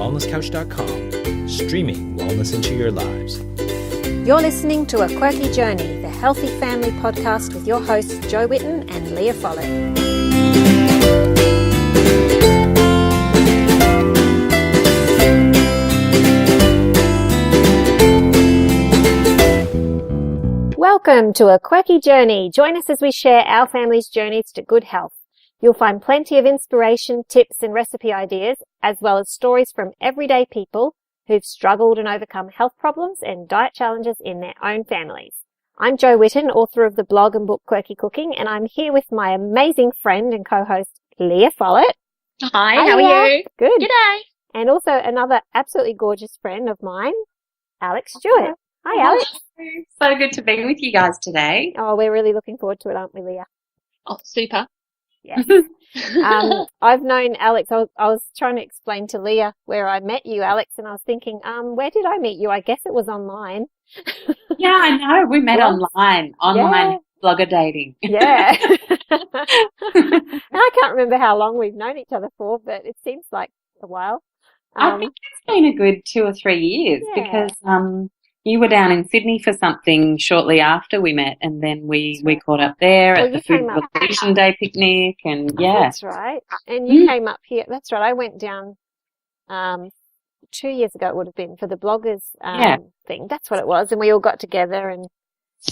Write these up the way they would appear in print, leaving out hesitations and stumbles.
wellnesscouch.com, streaming wellness into your lives. You're listening to A Quirky Journey, the Healthy Family Podcast with your hosts Jo Whitten and Leah Follett. Welcome to A Quirky Journey. Join us as we share our family's journeys to good health. You'll find plenty of inspiration, tips and recipe ideas, as well as stories from everyday people who've struggled and overcome health problems and diet challenges in their own families. I'm Jo Whitten, author of the blog and book Quirky Cooking, and I'm here with my amazing friend and co-host Leah Follett. Hi, how are you? Good. G'day. And also another absolutely gorgeous friend of mine, Alexx Stuart. Hi, Alex. So good to be with you guys today. Oh, we're really looking forward to it, aren't we, Leah? Oh, super. Yes. I've known Alex. I was trying to explain to Leah where I met you, Alex, and I was thinking, where did I meet you? I guess it was online. Yeah, I know. We met online blogger dating. Yeah. And I can't remember how long we've known each other for, but it seems like a while. I think it's been a good 2 or 3 years because you were down in Sydney for something shortly after we met, and then we caught up there at the Food Revolution Day picnic, and That's right. And you came up here. That's right. I went down 2 years ago, it would have been, for the bloggers thing. That's what it was. And we all got together and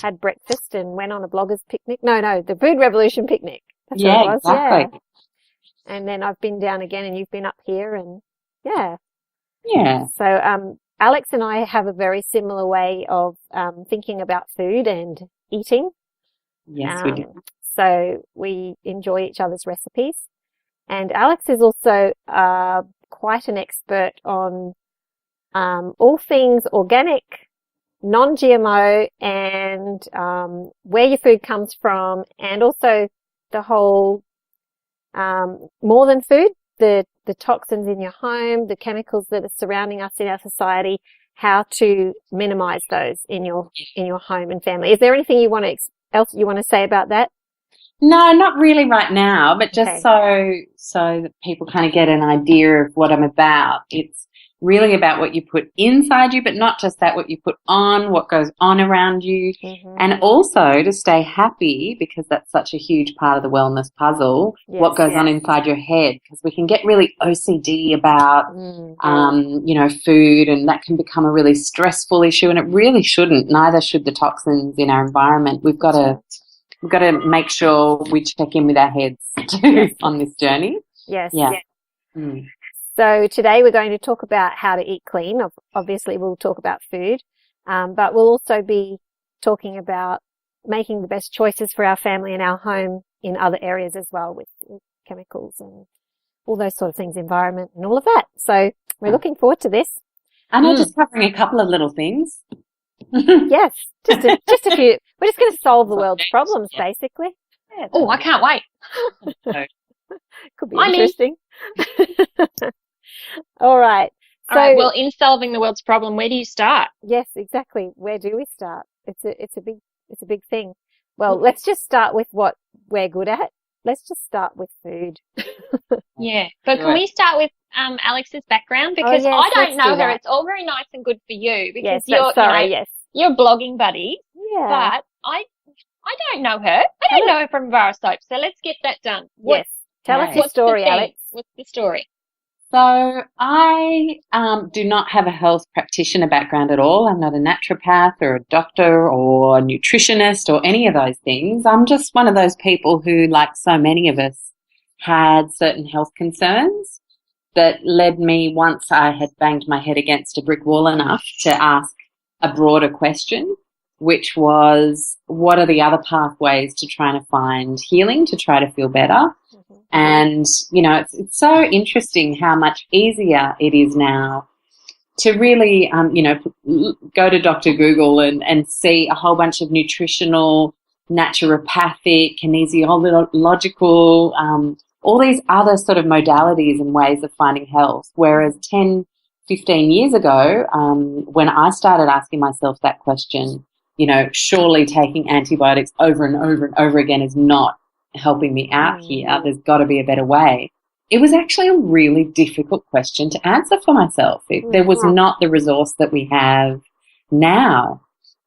had breakfast and went on a bloggers picnic. No, the Food Revolution picnic. That's what it was. Exactly. Yeah. And then I've been down again, and you've been up here, and Yeah. So, Alex and I have a very similar way of thinking about food and eating. Yes, we do. So we enjoy each other's recipes. And Alex is also quite an expert on all things organic, non-GMO, and where your food comes from, and also the whole more than food, the toxins in your home, the chemicals that are surrounding us in our society, how to minimize those in your home and family. Is there anything else you want to say about that? No, not really right now, but just so that people kind of get an idea of what I'm about. It's really about what you put inside you, but not just that, what you put on, what goes on around you, and also to stay happy, because that's such a huge part of the wellness puzzle, what goes on inside your head, because we can get really OCD about, food, and that can become a really stressful issue, and it really shouldn't. Neither should the toxins in our environment. We've got to make sure we check in with our heads too on this journey. Yes. Yeah. So today we're going to talk about how to eat clean. Obviously we'll talk about food, but we'll also be talking about making the best choices for our family and our home in other areas as well, with chemicals and all those sort of things, environment and all of that. So we're looking forward to this. And I'm just covering a couple of little things. Yes, just a few. We're just going to solve the world's problems, basically. Yeah, I can't wait. Could be interesting. All right. So, well, in solving the world's problem, where do you start? Yes, exactly. Where do we start? It's a big thing. Well, let's just start with what we're good at. Let's just start with food. Yeah, but can we start with Alex's background, because I don't know her. It's all very nice and good for you because you're a blogging buddy. Yeah. But I don't know her. I don't know her from Bar Soap. So let's get that done. Yes. Tell us your story, Alex. What's the story? So I do not have a health practitioner background at all. I'm not a naturopath or a doctor or a nutritionist or any of those things. I'm just one of those people who, like so many of us, had certain health concerns that led me, once I had banged my head against a brick wall enough, to ask a broader question, which was, what are the other pathways to trying to find healing, to try to feel better? And, it's so interesting how much easier it is now to really, go to Dr. Google and see a whole bunch of nutritional, naturopathic, kinesiological, all these other sort of modalities and ways of finding health. Whereas 10, 15 years ago, when I started asking myself that question, surely taking antibiotics over and over and over again is not helping me out here. There's got to be a better way. it was actually a really difficult question to answer for myself. There was not the resource that we have now.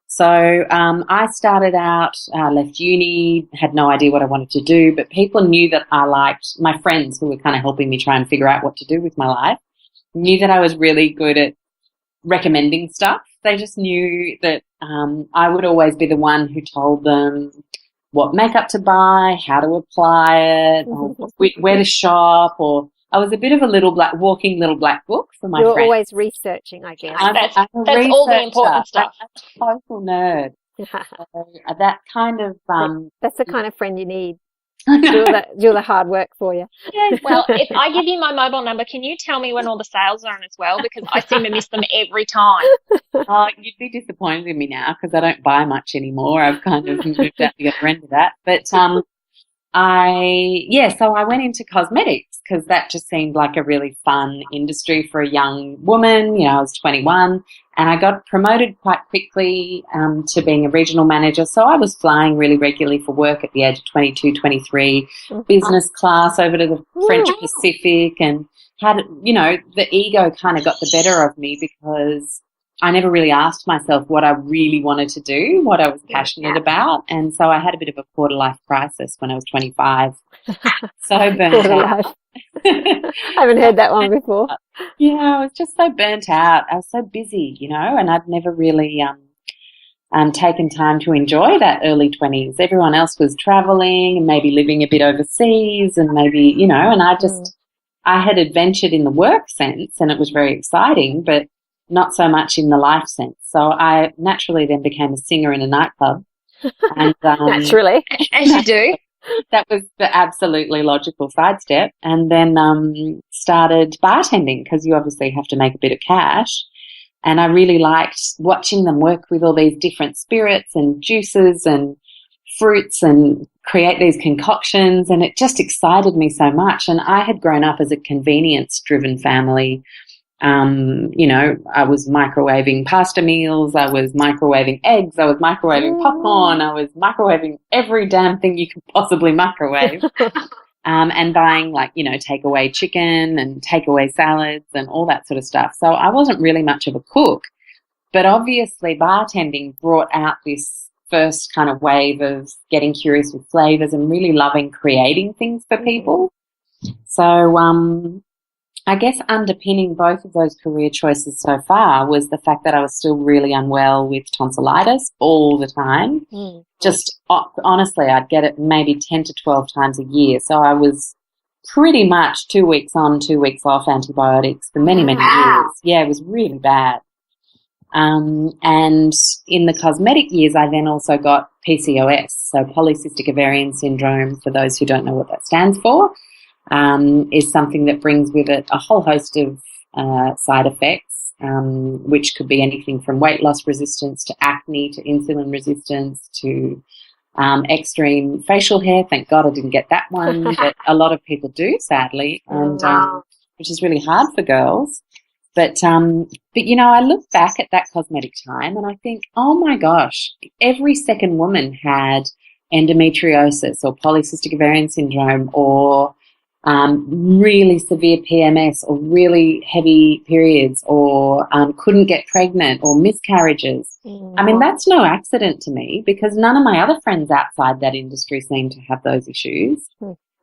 So I started out, left uni, had no idea what I wanted to do, but people knew that I liked, my friends who were kind of helping me try and figure out what to do with my life, knew that I was really good at recommending stuff. They just knew that I would always be the one who told them what makeup to buy, how to apply it, or where to shop, or I was a bit of a walking little black book for my friends. You're always researching, I guess. That's all the important stuff. I'm a total nerd. So that kind of... that's the kind of friend you need. Do the hard work for you. Yeah, well, if I give you my mobile number, can you tell me when all the sales are on as well? Because I seem to miss them every time. You'd be disappointed in me now because I don't buy much anymore. I've kind of moved out the other end of that. But so I went into cosmetics because that just seemed like a really fun industry for a young woman. I was 21 and I got promoted quite quickly to being a regional manager. So I was flying really regularly for work at the age of 22, 23, business class over to the French Pacific, and had, the ego kind of got the better of me because I never really asked myself what I really wanted to do, what I was passionate about. And so I had a bit of a quarter-life crisis when I was 25. So burnt out. I haven't heard that one before. Yeah, I was just so burnt out. I was so busy, and I'd never really taken time to enjoy that early 20s. Everyone else was traveling and maybe living a bit overseas and maybe, and I had adventured in the work sense and it was very exciting, but not so much in the life sense. So I naturally then became a singer in a nightclub. And, naturally. As you do. That was the absolutely logical sidestep. And then started bartending because you obviously have to make a bit of cash. And I really liked watching them work with all these different spirits and juices and fruits and create these concoctions. And it just excited me so much. And I had grown up as a convenience-driven family. I was microwaving pasta meals, I was microwaving eggs, I was microwaving popcorn, I was microwaving every damn thing you could possibly microwave. And buying takeaway chicken and takeaway salads and all that sort of stuff. So I wasn't really much of a cook, but obviously bartending brought out this first kind of wave of getting curious with flavors and really loving creating things for people. So, I guess underpinning both of those career choices so far was the fact that I was still really unwell with tonsillitis all the time. Just honestly, I'd get it maybe 10 to 12 times a year. So I was pretty much 2 weeks on, 2 weeks off antibiotics for many, many years. Yeah, it was really bad. And in the cosmetic years, I then also got PCOS, so polycystic ovarian syndrome, for those who don't know what that stands for. Is something that brings with it a whole host of side effects, which could be anything from weight loss resistance to acne to insulin resistance to extreme facial hair. Thank God I didn't get that one, but a lot of people do, sadly, and which is really hard for girls. But I look back at that cosmetic time and I think, oh my gosh, every second woman had endometriosis or polycystic ovarian syndrome or really severe PMS or really heavy periods or couldn't get pregnant or miscarriages. I mean, that's no accident to me because none of my other friends outside that industry seem to have those issues.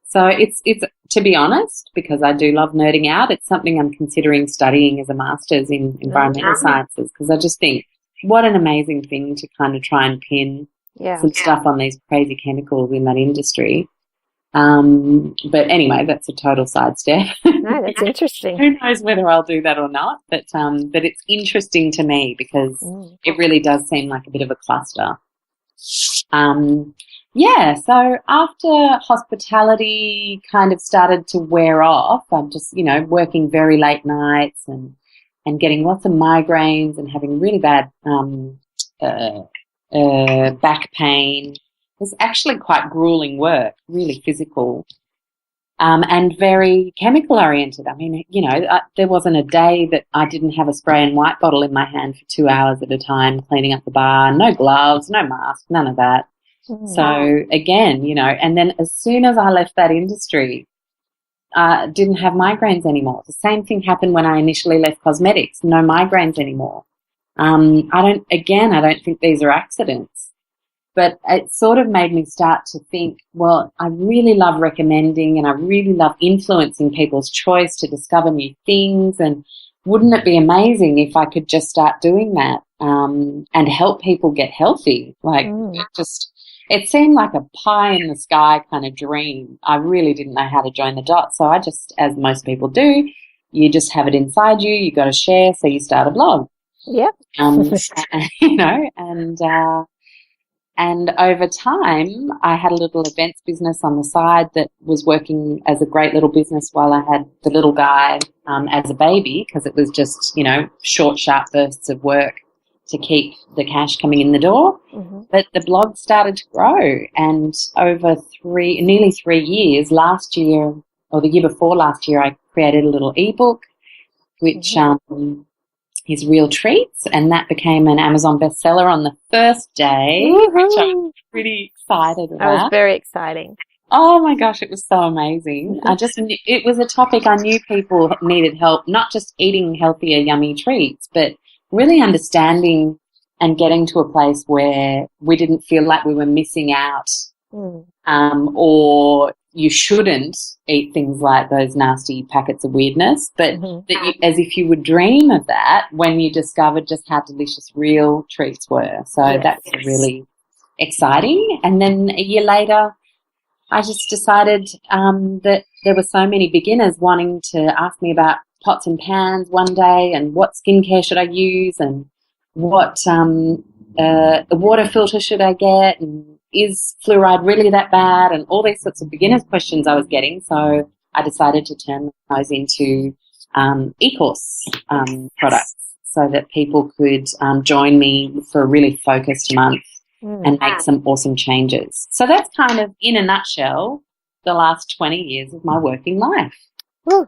So it's to be honest, because I do love nerding out, it's something I'm considering studying as a master's in environmental sciences because I just think what an amazing thing to kind of try and pin some stuff on these crazy chemicals in that industry. But anyway, that's a total sidestep. No, that's interesting. Who knows whether I'll do that or not, but it's interesting to me because it really does seem like a bit of a cluster. So after hospitality kind of started to wear off, I'm just, working very late nights and getting lots of migraines and having really bad back pain. It's actually quite grueling work, really physical, and very chemical oriented. I mean, there wasn't a day that I didn't have a spray and white bottle in my hand for 2 hours at a time, cleaning up the bar, no gloves, no mask, none of that. So again, and then as soon as I left that industry, didn't have migraines anymore. The same thing happened when I initially left cosmetics. No migraines anymore. I don't think these are accidents. But it sort of made me start to think, well, I really love recommending and I really love influencing people's choice to discover new things. And wouldn't it be amazing if I could just start doing that and help people get healthy? Like it seemed like a pie in the sky kind of dream. I really didn't know how to join the dots. So I just, as most people do, you just have it inside you. You got to share. So you start a blog. Yep. You know, and over time, I had a little events business on the side that was working as a great little business while I had the little guy as a baby, because it was just, you know, short, sharp bursts of work to keep the cash coming in the door. Mm-hmm. But the blog started to grow, and over nearly 3 years, last year or the year before last year, I created a little ebook, which is Real Treats, and that became an Amazon bestseller on the first day, which I'm pretty excited about. That was very exciting. Oh my gosh, it was so amazing. It was a topic I knew people needed help, not just eating healthier, yummy treats, but really understanding and getting to a place where we didn't feel like we were missing out, or you shouldn't eat things like those nasty packets of weirdness, but as if you would dream of that when you discovered just how delicious real treats were. So that was really exciting. And then a year later, I just decided that there were so many beginners wanting to ask me about pots and pans one day, and what skincare should I use, and what water filter should I get, and is fluoride really that bad, and all these sorts of beginners questions I was getting. So I decided to turn those into e-course products so that people could join me for a really focused month and make some awesome changes. So that's kind of, in a nutshell, the last 20 years of my working life. So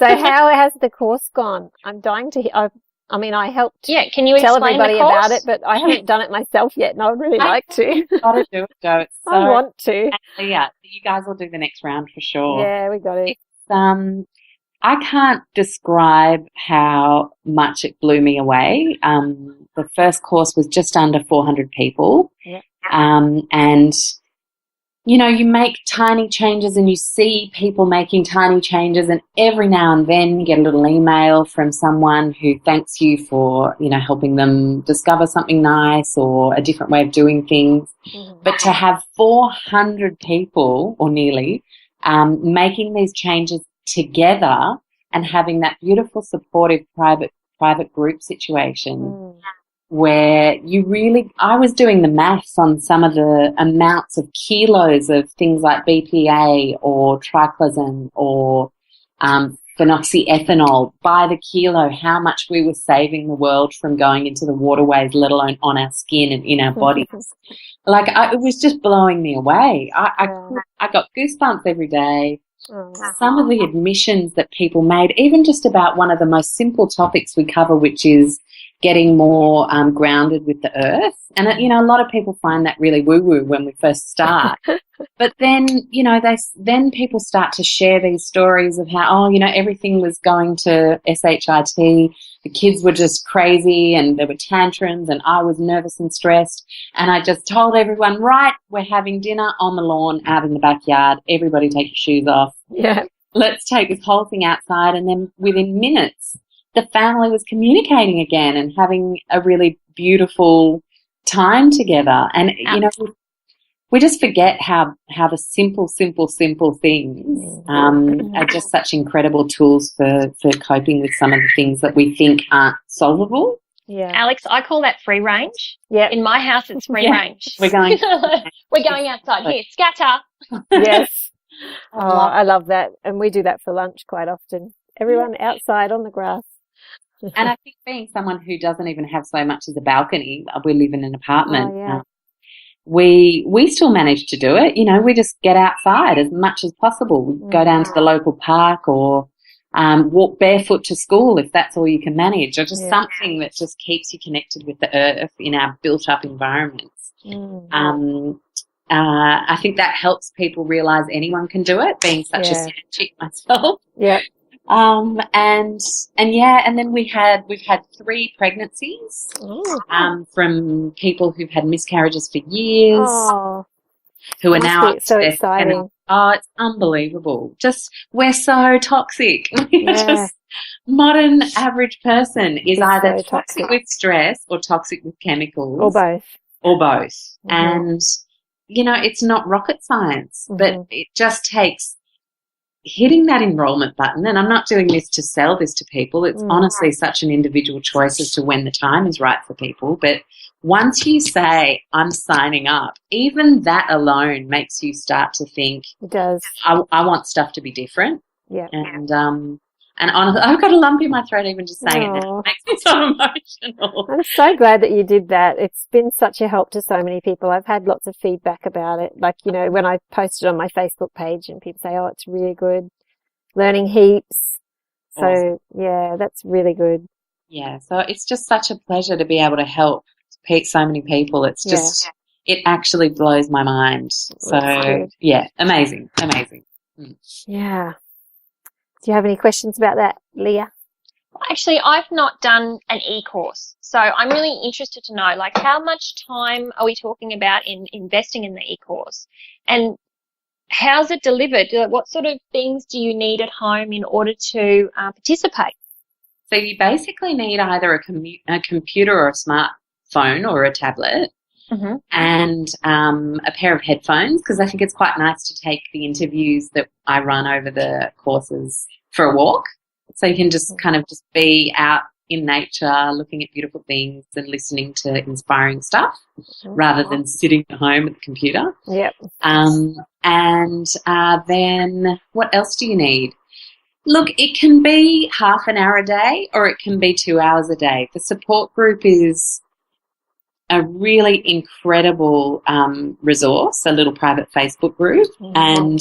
how has the course gone? I'm dying to hear. I helped can you tell explain everybody the course? about it, but I haven't done it myself yet, and I would really like to. You've got to do it, Jo. I want to. Yeah, you guys will do the next round for sure. Yeah, we got it. I can't describe how much it blew me away. The first course was just under 400 people. Yeah. And, you know, you make tiny changes and you see people making tiny changes, and every now and then you get a little email from someone who thanks you for, you know, helping them discover something nice or a different way of doing things. But to have 400 people, or nearly, making these changes together and having that beautiful, supportive, private group situation where I was doing the maths on some of the amounts of kilos of things like BPA or triclosan or phenoxyethanol by the kilo, how much we were saving the world from going into the waterways, let alone on our skin and in our bodies. It was just blowing me away. I got goosebumps every day. Some of the admissions that people made, even just about one of the most simple topics we cover, which is getting more grounded with the earth. And, you know, a lot of people find that really woo-woo when we first start. But then, you know, then people start to share these stories of how, everything was going to SHIT. The kids were just crazy and there were tantrums and I was nervous and stressed. And I just told everyone, right, we're having dinner on the lawn out in the backyard. Everybody take your shoes off. Yeah. Let's take this whole thing outside. And then within minutes, the family was communicating again and having a really beautiful time together. And, you know, we just forget how the simple things are just such incredible tools for coping with some of the things that we think aren't solvable. Yeah. Alexx, I call that free range. Yeah. In my house, it's free range. We're going outside. Here, scatter. Yes. I love that. And we do that for lunch quite often. Everyone outside on the grass. And I think being someone who doesn't even have so much as a balcony, we live in an apartment, we still manage to do it. You know, we just get outside as much as possible. We go down to the local park or walk barefoot to school if that's all you can manage, or just something that just keeps you connected with the earth in our built-up environments. And I think that helps people realize anyone can do it, being such a sad chick myself. Yeah. And then we've had 3 pregnancies from people who've had miscarriages for years, who are now so exciting. It's unbelievable. We're so toxic. Just modern average person is either so toxic with stress or toxic with chemicals, or both. Mm-hmm. And it's not rocket science, but it just takes hitting that enrollment button. And I'm not doing this to sell this to people. It's honestly such an individual choice as to when the time is right for people. But once you say, I'm signing up, even that alone makes you start to think, it does. I want stuff to be different. Yeah. And honestly, I've got a lump in my throat even just saying it now. It makes me so emotional. I'm so glad that you did that. It's been such a help to so many people. I've had lots of feedback about it. Like, when I posted on my Facebook page and people say, it's really good. Learning heaps. So, awesome. That's really good. Yeah, so it's just such a pleasure to be able to help so many people. It's just, it actually blows my mind. So, amazing. Yeah. Do you have any questions about that, Leah? Well, actually, I've not done an e-course, so I'm really interested to know, like, how much time are we talking about in investing in the e-course, and how's it delivered? What sort of things do you need at home in order to participate? So you basically need either a computer or a smartphone or a tablet. Mm-hmm. And a pair of headphones, because I think it's quite nice to take the interviews that I run over the courses for a walk. So you can just kind of just be out in nature, looking at beautiful things and listening to inspiring stuff rather than sitting at home at the computer. Yep. And then what else do you need? Look, it can be half an hour a day or it can be 2 hours a day. The support group is a really incredible resource, a little private Facebook group, and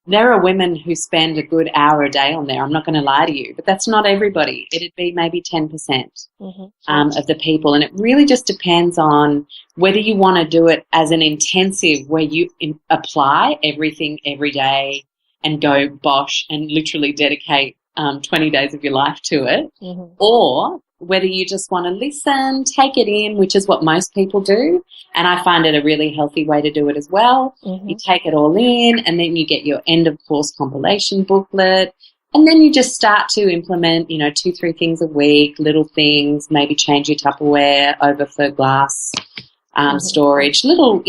there are women who spend a good hour a day on there. I'm not going to lie to you, but that's not everybody. It'd be maybe 10% of the people, and it really just depends on whether you want to do it as an intensive where you apply everything every day and go bosh and literally dedicate 20 days of your life to it, or whether you just want to listen, take it in, which is what most people do. And I find it a really healthy way to do it as well. You take it all in and then you get your end of course compilation booklet. And then you just start to implement, 2-3 things a week, little things, maybe change your Tupperware over for glass storage, little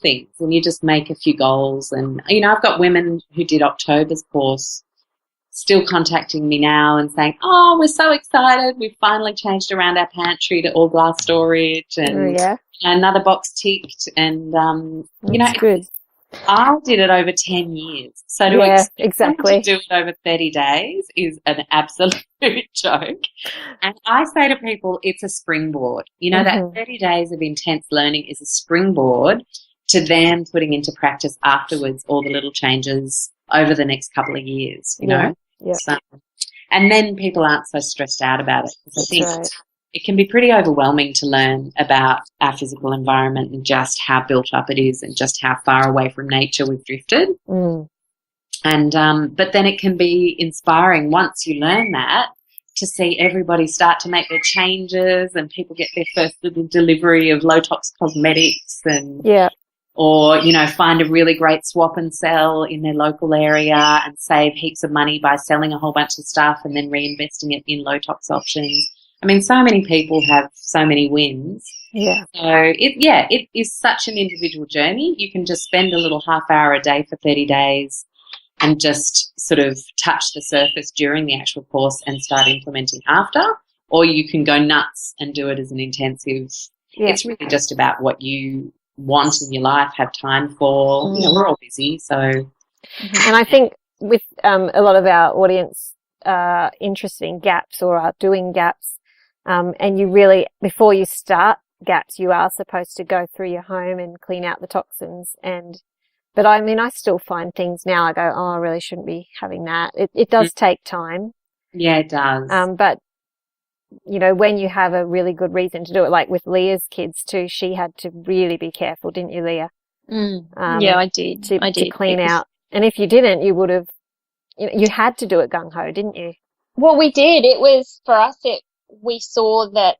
things. And you just make a few goals. And, I've got women who did October's course still contacting me now and saying, we're so excited. We've finally changed around our pantry to all glass storage and another box ticked. And, That's good. I did it over 10 years. So to to do it over 30 days is an absolute joke. And I say to people, it's a springboard. That 30 days of intense learning is a springboard to then putting into practice afterwards all the little changes over the next couple of years, Yeah. So, and then people aren't so stressed out about it. I think right. It can be pretty overwhelming to learn about our physical environment and just how built up it is and just how far away from nature we've drifted. And but then it can be inspiring once you learn that to see everybody start to make their changes and people get their first little delivery of low-tox cosmetics and or, find a really great swap and sell in their local area and save heaps of money by selling a whole bunch of stuff and then reinvesting it in low-tox options. I mean, so many people have so many wins. Yeah. So, it is such an individual journey. You can just spend a little half hour a day for 30 days and just sort of touch the surface during the actual course and start implementing after, or you can go nuts and do it as an intensive. Yeah. It's really just about what you want in your life, have time for. We're all busy, so. And I think with a lot of our audience interested in gaps or are doing gaps, and you really, before you start gaps, you are supposed to go through your home and clean out the toxins. But I mean, I still find things now. I go, I really shouldn't be having that. It does take time. Yeah, it does. But when you have a really good reason to do it, like with Leah's kids too, she had to really be careful, didn't you, Leah? Yeah, I did. To clean out. And if you didn't, you would have, you had to do it gung-ho, didn't you? Well, we did. It was, for us, we saw that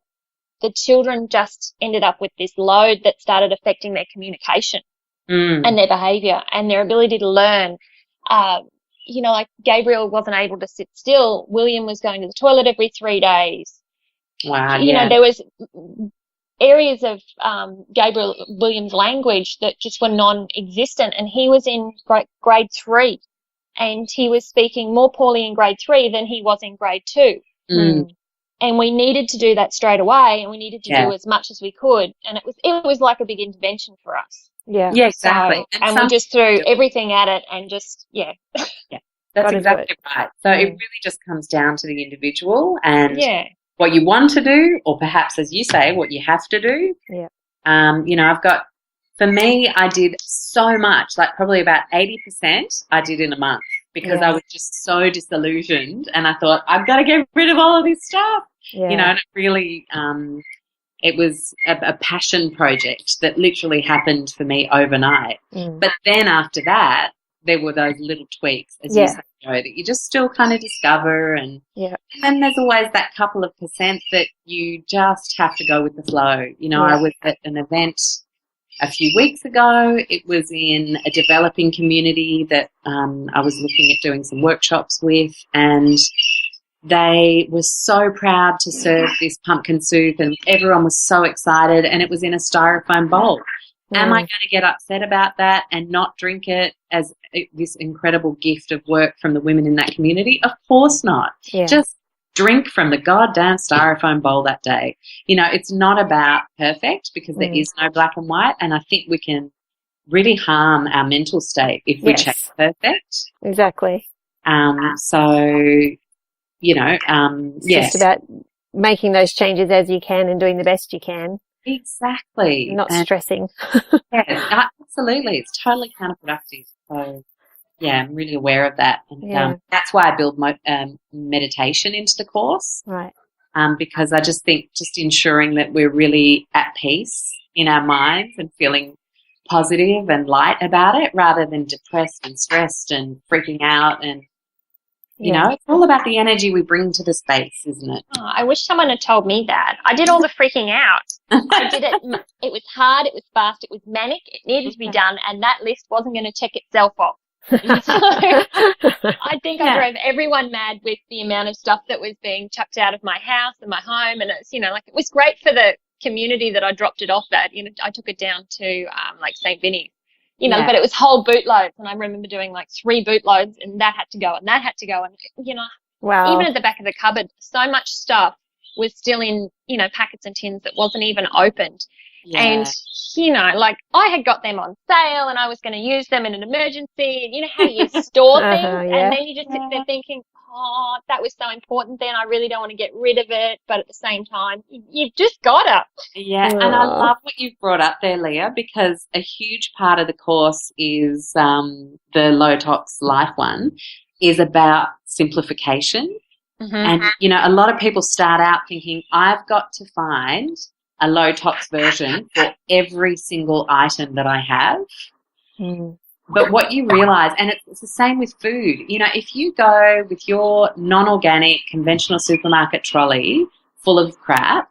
the children just ended up with this load that started affecting their communication and their behaviour and their ability to learn. Like Gabriel wasn't able to sit still. William was going to the toilet every 3 days. Wow. There was areas of Gabriel Williams' language that just were non-existent, and he was in grade 3, and he was speaking more poorly in grade 3 than he was in grade 2. And we needed to do that straight away, and we needed to do as much as we could, and it was like a big intervention for us. Yeah, exactly. So, and we just threw everything at it, and just that's exactly right. So it really just comes down to the individual and what you want to do, or perhaps, as you say, what you have to do. Yeah. For me, I did so much, like probably about 80% I did in a month, because I was just so disillusioned, and I thought, I've got to get rid of all of this stuff. And it really, it was a passion project that literally happened for me overnight. But then after that, there were those little tweaks, as you say, Jo, that you just still kind of discover. And then there's always that couple of percent that you just have to go with the flow. I was at an event a few weeks ago. It was in a developing community that I was looking at doing some workshops with, and they were so proud to serve this pumpkin soup, and everyone was so excited, and it was in a styrofoam bowl. Am I going to get upset about that and not drink it as this incredible gift of work from the women in that community? Of course not. Just drink from the goddamn styrofoam bowl that day. It's not about perfect, because there is no black and white, and I think we can really harm our mental state if we change perfect. Exactly. It's just about making those changes as you can and doing the best you can. Exactly. Not stressing. Absolutely. It's totally counterproductive. So, I'm really aware of that. And that's why I build meditation into the course. Right. Because I just think just ensuring that we're really at peace in our minds and feeling positive and light about it, rather than depressed and stressed and freaking out. And it's all about the energy we bring to the space, isn't it? Oh, I wish someone had told me that. I did all the freaking out. I did it. It was hard. It was fast. It was manic. It needed to be done, and that list wasn't going to check itself off. So I think I drove everyone mad with the amount of stuff that was being chucked out of my house and my home, and it's it was great for the community that I dropped it off at. I took it down to St. Vinny's. But it was whole bootloads, and I remember doing 3 bootloads, and that had to go, and that had to go, and wow. Even at the back of the cupboard, so much stuff was still in packets and tins that wasn't even opened. And I had got them on sale, and I was going to use them in an emergency, and how you store things, and then you just sit there thinking, oh, that was so important then, I really don't want to get rid of it, but at the same time, you've just got to. Yeah, and I love what you've brought up there, Leah, because a huge part of the course is the low-tox life one, is about simplification. And, a lot of people start out thinking, I've got to find a low-tox version for every single item that I have. But what you realise, and it's the same with food, if you go with your non-organic conventional supermarket trolley full of crap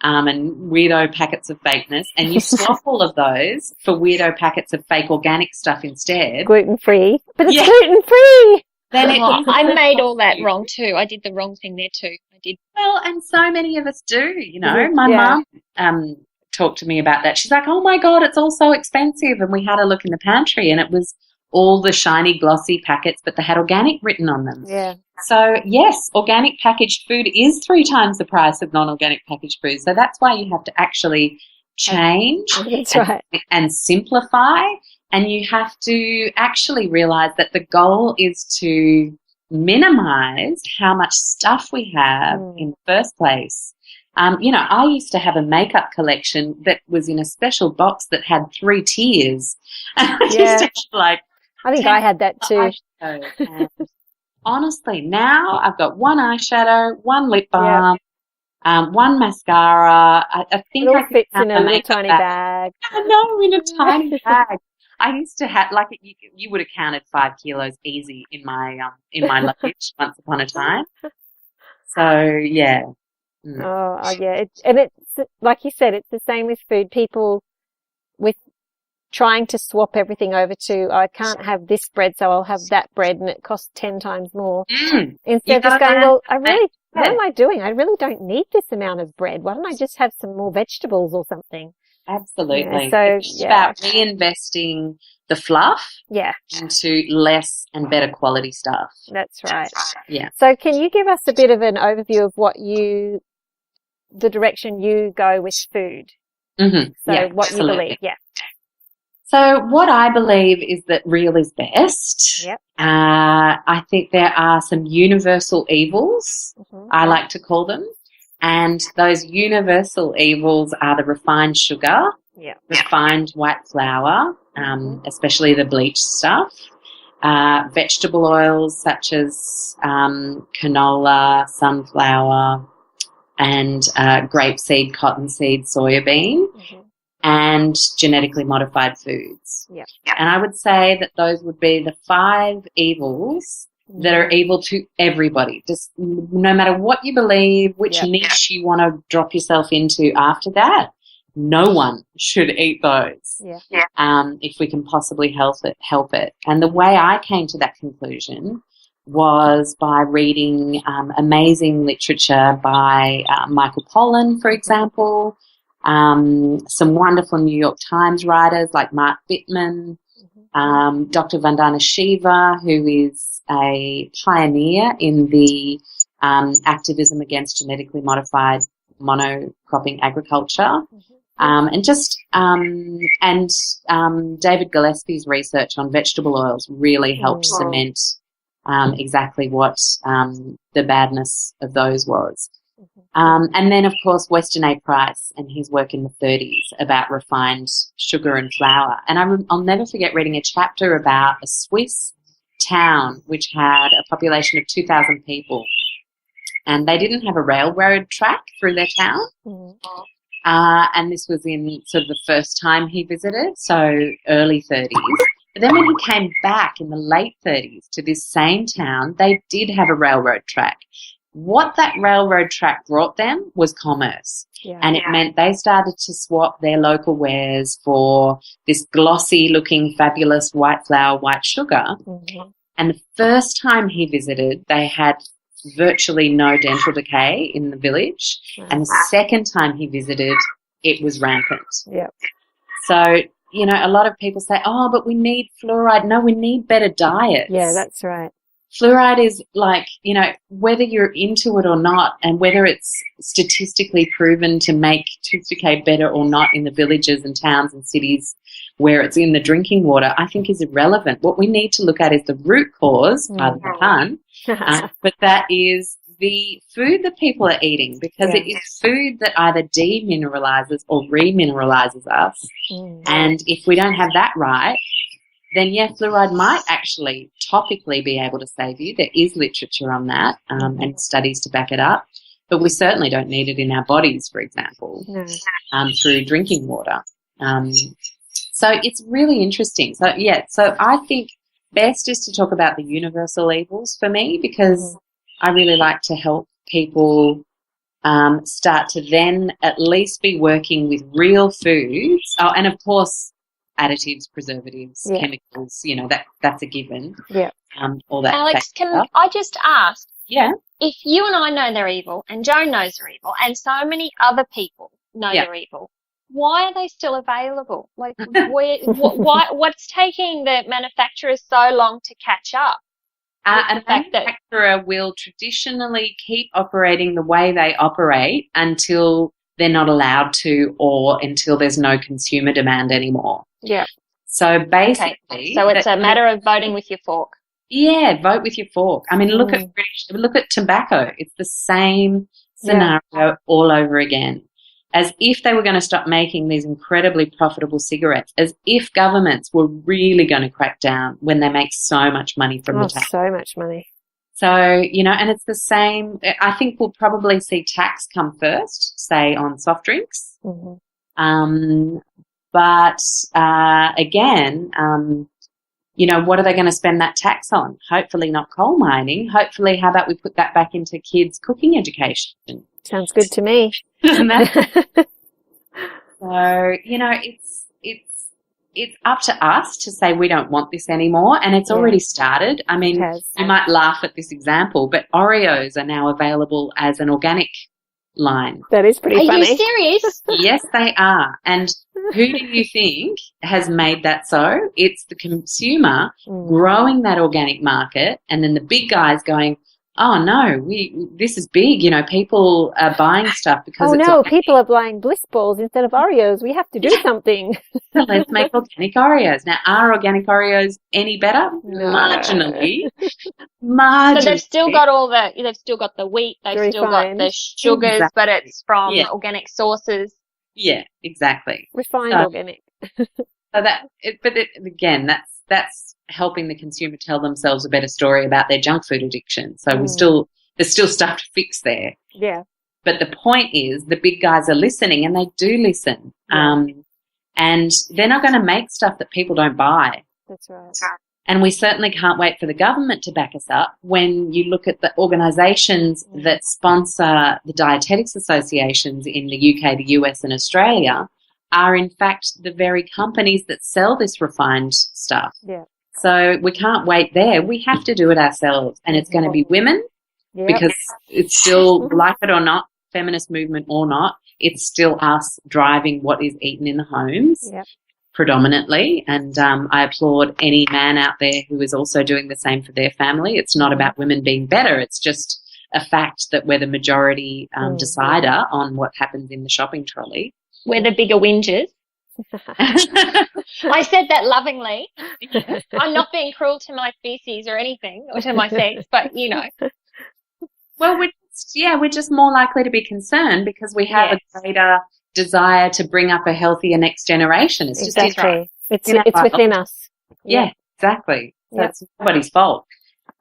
and weirdo packets of fakeness, and you swap all of those for weirdo packets of fake organic stuff instead. Gluten-free. But it's gluten-free! Then I made all that wrong too. I did the wrong thing there too. I did. Well, and so many of us do, My mum talked to me about that. She's like, oh my God, it's all so expensive. And we had a look in the pantry, and it was all the shiny, glossy packets, but they had organic written on them. Yeah. So yes, organic packaged food is 3 times the price of non-organic packaged food. So that's why you have to actually change and simplify. And you have to actually realize that the goal is to minimize how much stuff we have in the first place. I used to have a makeup collection that was in a special box that had 3 tiers. And I used to have I think I had that too. And honestly, now I've got 1 eyeshadow, 1 lip balm, 1 mascara. I think it all fits in a little tiny bag. I know, in a tiny bag. I used to have, like, you would have counted 5 kilos easy in my luggage once upon a time. So, yeah. Mm. Yeah. It's like you said, it's the same with food. People with trying to swap everything over to, I can't have this bread, so I'll have that bread, and it costs 10 times more. Instead of just going, well, what am I doing? I really don't need this amount of bread. Why don't I just have some more vegetables or something? Absolutely. So, it's about reinvesting the fluff into less and better quality stuff. That's right. Yeah. So can you give us a bit of an overview of the direction you go with food? Mm-hmm. So what you believe. Yeah. So what I believe is that real is best. Yep. I think there are some universal evils, I like to call them. And those universal evils are the refined sugar, refined white flour, especially the bleached stuff, vegetable oils such as canola, sunflower, and grapeseed, cottonseed, soybean, and genetically modified foods. Yep. And I would say that those would be the 5 evils that are evil to everybody. Just no matter what you believe, which niche you want to drop yourself into after that, no one should eat those. If we can possibly help it. And the way I came to that conclusion was by reading amazing literature by Michael Pollan, for example, some wonderful New York Times writers like Mark Bittman, Dr. Vandana Shiva, who is a pioneer in the activism against genetically modified monocropping agriculture, and David Gillespie's research on vegetable oils really helped cement exactly what the badness of those was. And then, of course, Weston A. Price and his work in the 30s about refined sugar and flour. And I'll never forget reading a chapter about a Swiss town which had a population of 2,000 people, and they didn't have a railroad track through their town. And this was in sort of the first time he visited, so early 30s. But then when he came back in the late 30s to this same town, they did have a railroad track. What that railroad track brought them was commerce. And it meant they started to swap their local wares for this glossy looking fabulous white flour, white sugar. And the first time he visited, they had virtually no dental decay in the village. And the second time he visited, it was rampant. So, you know, a lot of people say, oh, but we need fluoride. No, we need better diets. Yeah, that's right. Fluoride is like, you know, whether you're into it or not, and whether it's statistically proven to make tooth decay better or not in the villages and towns and cities where it's in the drinking water, I think is irrelevant. What we need to look at is the root cause, pardon the pun, but that is the food that people are eating, because it is food that either demineralizes or remineralizes us. And if we don't have that right, then fluoride might actually topically be able to save you. There is literature on that and studies to back it up, but we certainly don't need it in our bodies, for example, through drinking water. So it's really interesting. So, so I think best is to talk about the universal evils for me, because I really like to help people start to then at least be working with real foods. Oh, and of course, additives, preservatives, chemicals, you know, that's a given. All that. Alexx, can I just ask? Yeah. If you and I know they're evil, and Jo knows they're evil, and so many other people know they're evil, why are they still available? Like, what's taking the manufacturers so long to catch up? A manufacturer will traditionally keep operating the way they operate until they're not allowed to, or until there's no consumer demand anymore. So basically, so it's a matter of voting with your fork. Vote with your fork. I mean, look at tobacco. It's the same scenario all over again. As if they were going to stop making these incredibly profitable cigarettes, as if governments were really going to crack down when they make so much money from the tax. So much money. So, you know, and it's the same. I think we'll probably see tax come first, say on soft drinks. But again, you know, what are they going to spend that tax on? Hopefully not coal mining. Hopefully, how about we put that back into kids' cooking education? Sounds good to me. So, you know, it's up to us to say we don't want this anymore, and it's already started. I mean, you might laugh at this example, but Oreos are now available as an organic line. That is pretty funny. Are you serious? Yes, they are. And who do you think has made that so? It's the consumer growing that organic market, and then the big guys going, oh no, this is big. You know, people are buying stuff because it's organic. People are buying Bliss balls instead of Oreos. We have to do something. So let's make organic Oreos. Now, are organic Oreos any better? No. Marginally. So they've still got the wheat, they've still got the sugars, but it's from organic sources. Yeah, exactly. Refined organic. Again, that's helping the consumer tell themselves a better story about their junk food addiction. So there's still stuff to fix there. Yeah. But the point is, the big guys are listening, and they do listen. Yeah. And they're not going to make stuff that people don't buy. That's right. And we certainly can't wait for the government to back us up. When you look at the organisations that sponsor the dietetics associations in the UK, the US and Australia, are in fact the very companies that sell this refined stuff. Yeah. So we can't wait there. We have to do it ourselves. And it's going to be women because it's still, like it or not, feminist movement or not, it's still us driving what is eaten in the homes predominantly. And I applaud any man out there who is also doing the same for their family. It's not about women being better. It's just a fact that we're the majority decider on what happens in the shopping trolley. We're the bigger whingers. I said that lovingly. I'm not being cruel to my species or anything, or to my sex, but you know. Well, we're just more likely to be concerned because we have a greater desire to bring up a healthier next generation. It's just exactly. It's within us. Yeah, exactly. So it's nobody's fault.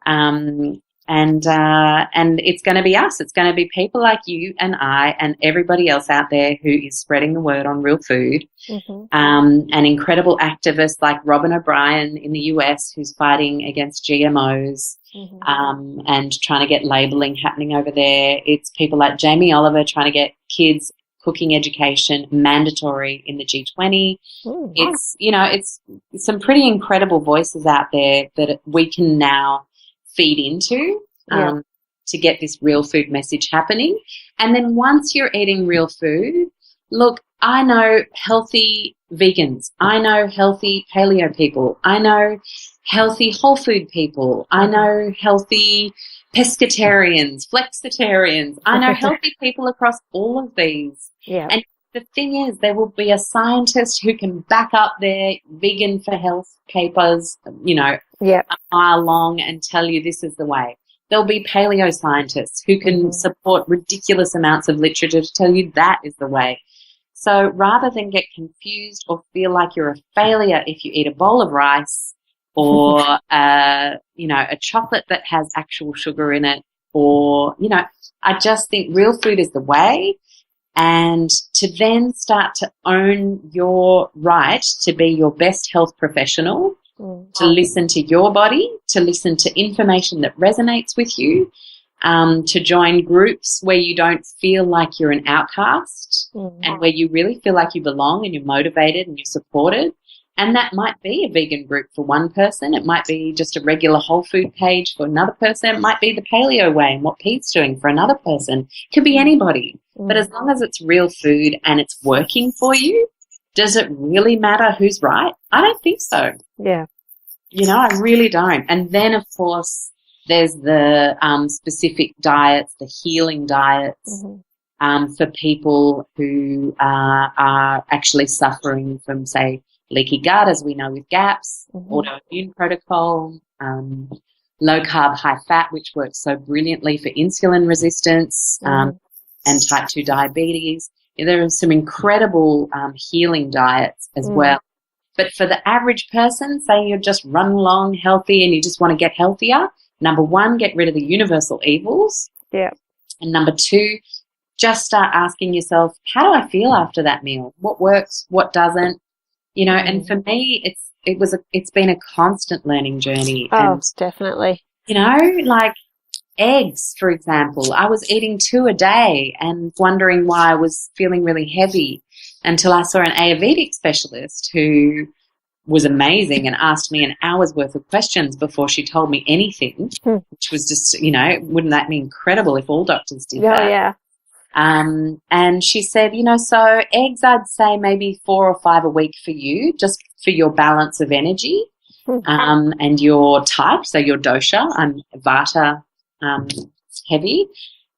And it's going to be us. It's going to be people like you and I and everybody else out there who is spreading the word on real food. And incredible activists like Robin O'Brien in the US who's fighting against GMOs and trying to get labelling happening over there. It's people like Jamie Oliver trying to get kids cooking education mandatory in the G20. It's, you know, it's some pretty incredible voices out there that we can now feed into to get this real food message happening. And then once you're eating real food, look, I know healthy vegans. I know healthy paleo people. I know healthy whole food people. I know healthy pescatarians, flexitarians. I know healthy people across all of these. Yeah. And the thing is, there will be a scientist who can back up their vegan for health papers, you know, a mile long and tell you this is the way. There'll be paleo scientists who can support ridiculous amounts of literature to tell you that is the way. So rather than get confused or feel like you're a failure if you eat a bowl of rice or, you know, a chocolate that has actual sugar in it, or, you know, I just think real food is the way. And to then start to own your right to be your best health professional, to listen to your body, to listen to information that resonates with you, to join groups where you don't feel like you're an outcast and where you really feel like you belong and you're motivated and you're supported. And that might be a vegan group for one person. It might be just a regular whole food page for another person. It might be the paleo way and what Pete's doing for another person. It could be anybody. But as long as it's real food and it's working for you, does it really matter who's right? I don't think so. Yeah. You know, I really don't. And then, of course, there's the specific diets, the healing diets for people who are actually suffering from, say, leaky gut, as we know with GAPS, autoimmune protocol, low carb, high fat, which works so brilliantly for insulin resistance and type 2 diabetes. There are some incredible healing diets as well. But for the average person, say you're just running along healthy and you just want to get healthier, number one, get rid of the universal evils. Yeah. And number two, just start asking yourself, how do I feel after that meal? What works? What doesn't? you know, and for me, it's been a constant learning journey. Oh, and, definitely. you know, like eggs, for example, I was eating 2 a day and wondering why I was feeling really heavy until I saw an Ayurvedic specialist who was amazing and asked me an hour's worth of questions before she told me anything, which was just, you know, wouldn't that be incredible if all doctors did that? Yeah. And she said, you know, so eggs, I'd say maybe 4 or 5 a week for you, just for your balance of energy, and your type, so your dosha. I'm Vata heavy,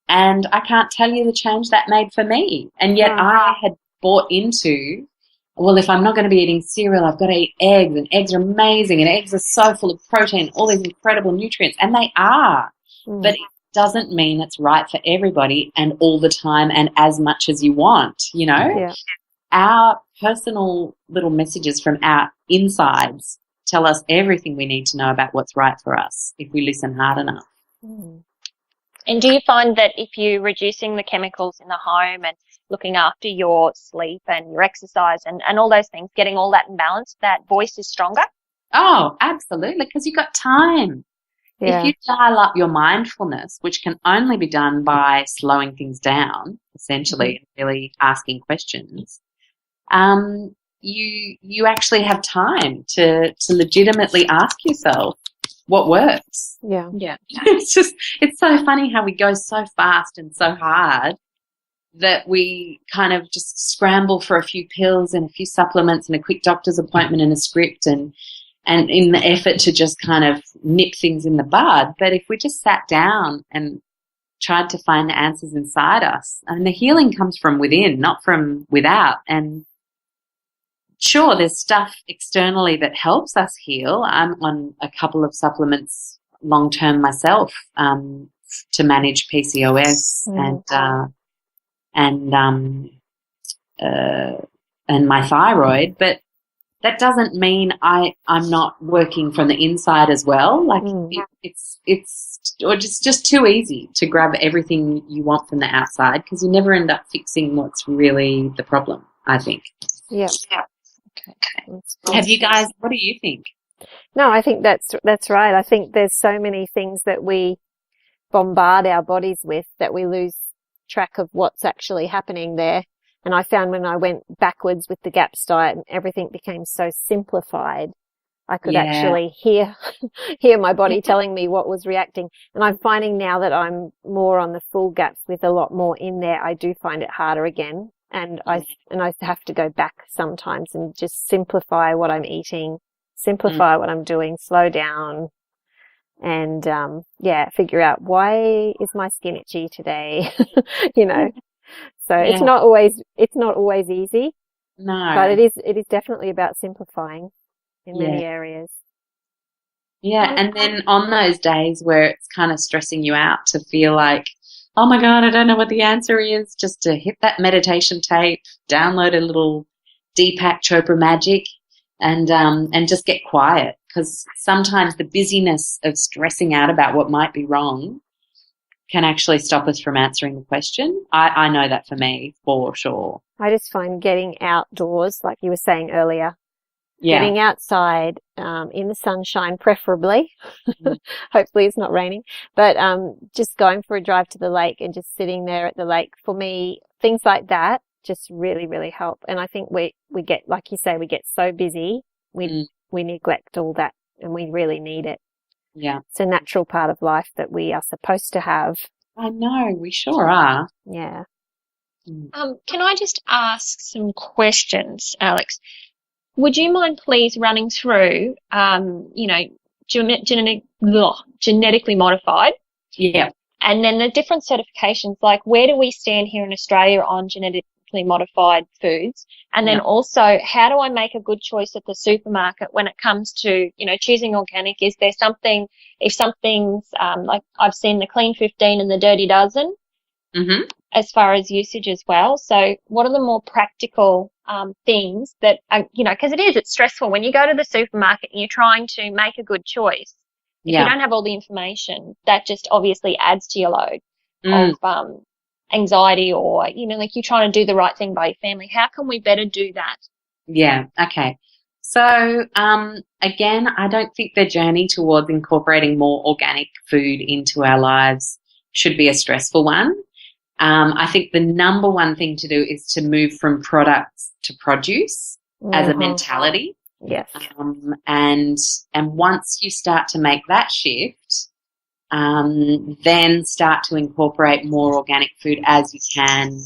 and I can't tell you the change that made for me. And yet I had bought into, well, if I'm not going to be eating cereal, I've got to eat eggs, and eggs are amazing, and eggs are so full of protein, all these incredible nutrients, and they are. But it doesn't mean it's right for everybody and all the time and as much as you want, you know. Yeah. our Personal little messages from our insides tell us everything we need to know about what's right for us if we listen hard enough. And do you find that if you're reducing the chemicals in the home and looking after your sleep and your exercise and all those things, getting all that in balance, that voice is stronger? Oh, absolutely, because you've got time. Yeah. If you dial up your mindfulness, which can only be done by slowing things down, essentially, and really asking questions, you actually have time to legitimately ask yourself what works. Yeah. It's so funny how we go so fast and so hard that we kind of just scramble for a few pills and a few supplements and a quick doctor's appointment and a script and in the effort to just kind of nip things in the bud. But if we just sat down and tried to find the answers inside us, and the healing comes from within, not from without. And sure, there's stuff externally that helps us heal. I'm on a couple of supplements long-term myself to manage PCOS and my thyroid, but that doesn't mean I'm not working from the inside as well. Like it's just too easy to grab everything you want from the outside because you never end up fixing what's really the problem, I think. Yeah. Okay. Have you guys, what do you think? No, I think that's right. I think there's so many things that we bombard our bodies with that we lose track of what's actually happening there. And I found when I went backwards with the GAPS diet and everything became so simplified, I could actually hear my body telling me what was reacting. And I'm finding now that I'm more on the full GAPS with a lot more in there, I do find it harder again. And I have to go back sometimes and just simplify what I'm eating, simplify what I'm doing, slow down, and figure out why is my skin itchy today, you know. So it's not always easy. No. But it is definitely about simplifying in many areas. Yeah, and then on those days where it's kind of stressing you out to feel like, oh my God, I don't know what the answer is, just to hit that meditation tape, download a little Deepak Chopra magic and just get quiet, because sometimes the busyness of stressing out about what might be wrong can actually stop us from answering the question. I know that for me, for sure. I just find getting outdoors, like you were saying earlier, getting outside in the sunshine preferably, hopefully it's not raining, but just going for a drive to the lake and just sitting there at the lake, for me, things like that just really, really help. And I think we get, like you say, we get so busy, we neglect all that, and we really need it. Yeah. It's a natural part of life that we are supposed to have. I know, we sure are. Yeah. Can I just ask some questions, Alexx? Would you mind please running through, genetically modified? Yeah. And then the different certifications, like where do we stand here in Australia on genetically modified foods? And then also, how do I make a good choice at the supermarket when it comes to, choosing organic? Is there something, if something's, like I've seen the Clean 15 and the Dirty Dozen, as far as usage as well. So what are the more practical things that, because it's stressful when you go to the supermarket and you're trying to make a good choice. If you don't have all the information, that just obviously adds to your load of anxiety, or, like you're trying to do the right thing by your family. How can we better do that? Yeah. Okay. So, again, I don't think the journey towards incorporating more organic food into our lives should be a stressful one. I think the number one thing to do is to move from products to produce as a mentality. Yes. And once you start to make that shift, then start to incorporate more organic food as you can.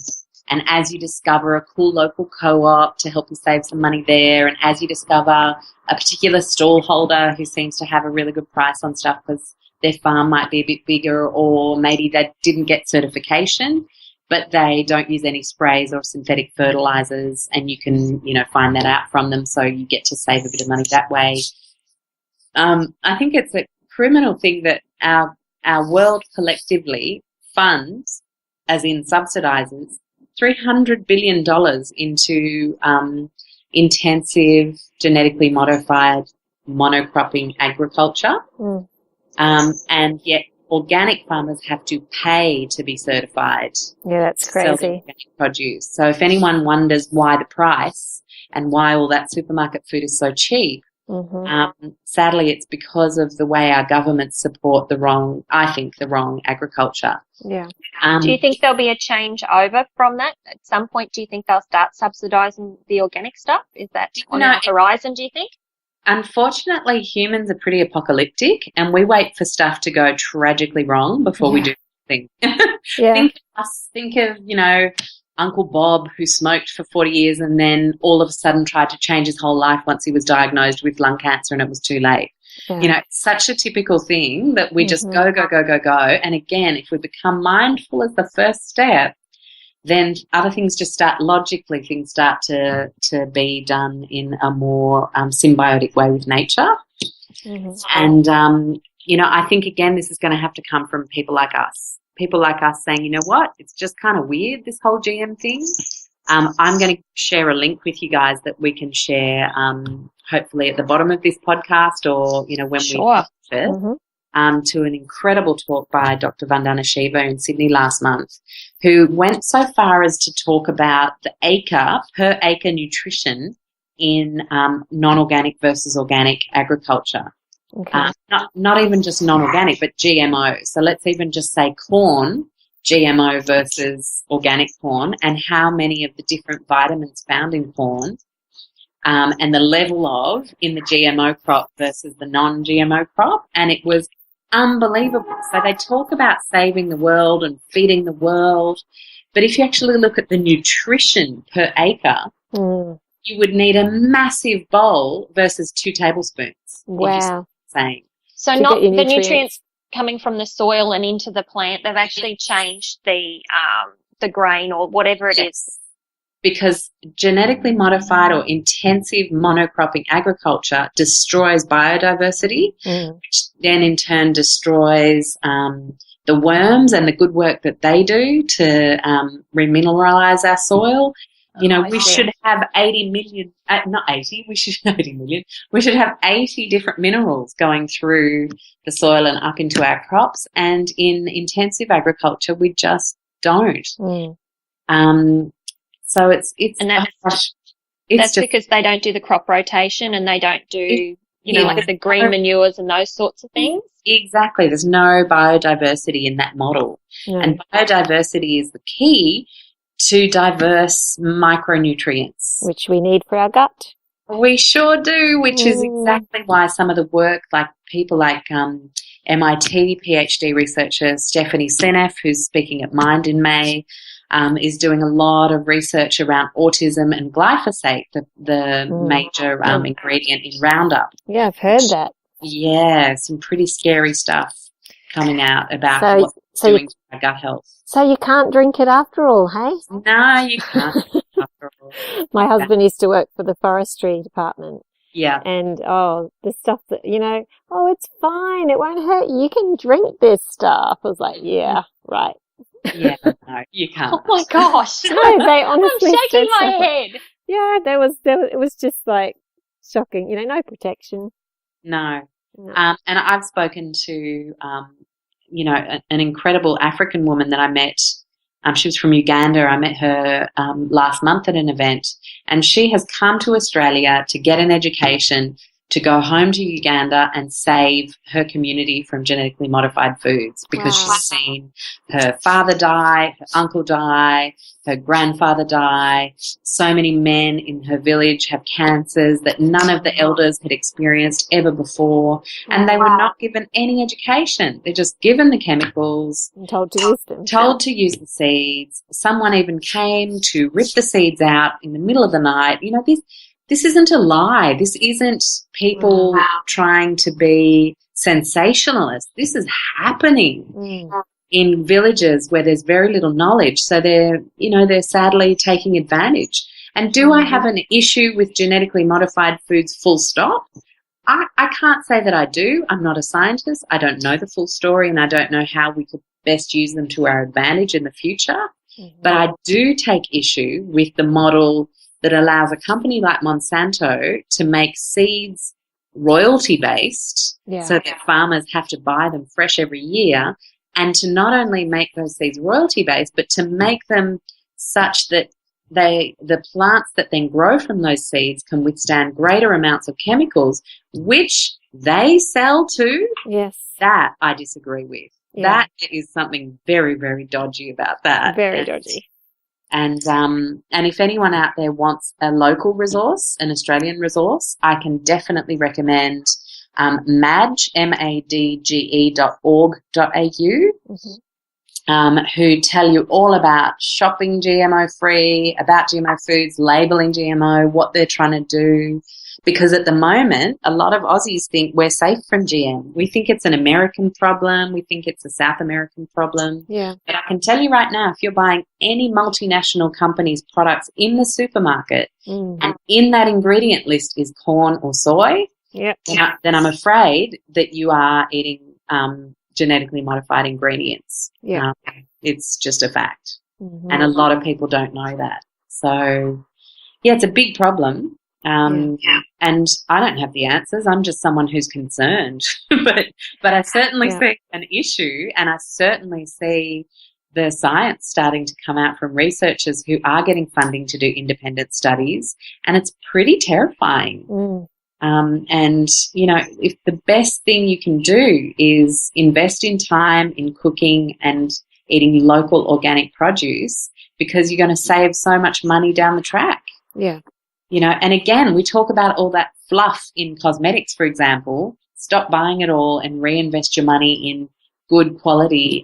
And as you discover a cool local co-op to help you save some money there, and as you discover a particular stall holder who seems to have a really good price on stuff because their farm might be a bit bigger, or maybe they didn't get certification, but they don't use any sprays or synthetic fertilizers, and you can, find that out from them, so you get to save a bit of money that way. I think it's a criminal thing that our world collectively funds, as in subsidizes, $300 billion into intensive, genetically modified, monocropping agriculture. And yet organic farmers have to pay to be certified. Yeah, that's crazy. To sell organic produce. So if anyone wonders why the price and why all that supermarket food is so cheap, sadly it's because of the way our governments support the wrong agriculture. Yeah. Do you think there'll be a change over from that at some point? Do you think they'll start subsidising the organic stuff? Is that on the horizon, do you think? Unfortunately, humans are pretty apocalyptic, and we wait for stuff to go tragically wrong before we do things. Yeah. Think of, Uncle Bob, who smoked for 40 years and then all of a sudden tried to change his whole life once he was diagnosed with lung cancer and it was too late. Yeah. It's such a typical thing that we just go. And again, if we become mindful as the first step, then other things just start to be done in a more symbiotic way with nature. And, I think, again, this is going to have to come from people like us. People like us saying, you know what, it's just kind of weird, this whole GM thing. I'm going to share a link with you guys that we can share hopefully at the bottom of this podcast, or, when we publish it, to an incredible talk by Dr. Vandana Shiva in Sydney last month, who went so far as to talk about the per acre nutrition in non-organic versus organic agriculture. Okay. Not even just non-organic, but GMO. So let's even just say corn, GMO versus organic corn, and how many of the different vitamins found in corn, and the level of in the GMO crop versus the non-GMO crop. And it was unbelievable. So they talk about saving the world and feeding the world, but if you actually look at the nutrition per acre, you would need a massive bowl versus 2 tablespoons. Wow. So not the nutrients coming from the soil and into the plant, they've actually changed the grain or whatever it is. Because genetically modified or intensive monocropping agriculture destroys biodiversity, which then in turn destroys the worms and the good work that they do to remineralize our soil. We should have 80 million, not 80, we should have 80 million. We should have 80 different minerals going through the soil and up into our crops. And in intensive agriculture, we just don't. So it's that's because they don't do the crop rotation and they don't do, like the green manures and those sorts of things. Exactly. There's no biodiversity in that model. And biodiversity is the key to diverse micronutrients, which we need for our gut. We sure do, which is exactly why some of the work, like people like MIT PhD researcher Stephanie Seneff, who's speaking at Mind in May, is doing a lot of research around autism and glyphosate, the major ingredient in Roundup. Yeah, I've heard that. Yeah, some pretty scary stuff coming out about what it's doing to our gut health. So you can't drink it after all, hey? No, you can't after all. My husband used to work for the forestry department. Yeah. And, the stuff that, it's fine. It won't hurt you. You can drink this stuff. I was like, yeah, right. Yeah, no, you can't. Oh my gosh. No, they honestly I'm shaking my head. Yeah, it was just like shocking, no protection. No. And I've spoken to, an incredible African woman that I met She was from Uganda. I met her last month at an event, and she has come to Australia to get an education, to go home to Uganda and save her community from genetically modified foods, because she's seen her father die, her uncle die, her grandfather die. So many men in her village have cancers that none of the elders had experienced ever before, and they were not given any education. They're just given the chemicals, And told to use them. told to use the seeds. Someone even came to rip the seeds out in the middle of the night. You know, this isn't a lie. This isn't people trying to be sensationalists. This is happening in villages where there's very little knowledge. So they're sadly taking advantage. And do I have an issue with genetically modified foods full stop? I can't say that I do. I'm not a scientist. I don't know the full story, and I don't know how we could best use them to our advantage in the future. But I do take issue with the model that allows a company like Monsanto to make seeds royalty-based, so that farmers have to buy them fresh every year, and to not only make those seeds royalty-based, but to make them such that the plants that then grow from those seeds can withstand greater amounts of chemicals, which they sell to. Yes. That I disagree with. That is something very, very dodgy about that. Very dodgy. And if anyone out there wants a local resource, an Australian resource, I can definitely recommend madge, madge.org.au, who tell you all about shopping GMO-free, about GMO foods, labelling GMO, what they're trying to do. Because at the moment, a lot of Aussies think we're safe from GM. We think it's an American problem. We think it's a South American problem. Yeah. But I can tell you right now, if you're buying any multinational company's products in the supermarket and in that ingredient list is corn or soy, then I'm afraid that you are eating genetically modified ingredients. Yeah. It's just a fact. And a lot of people don't know that. So, it's a big problem. And I don't have the answers. I'm just someone who's concerned. but I certainly see an issue, and I certainly see the science starting to come out from researchers who are getting funding to do independent studies, and it's pretty terrifying. And, if the best thing you can do is invest in time in cooking and eating local organic produce, because you're going to save so much money down the track. Yeah. And again, we talk about all that fluff in cosmetics, for example. Stop buying it all and reinvest your money in good quality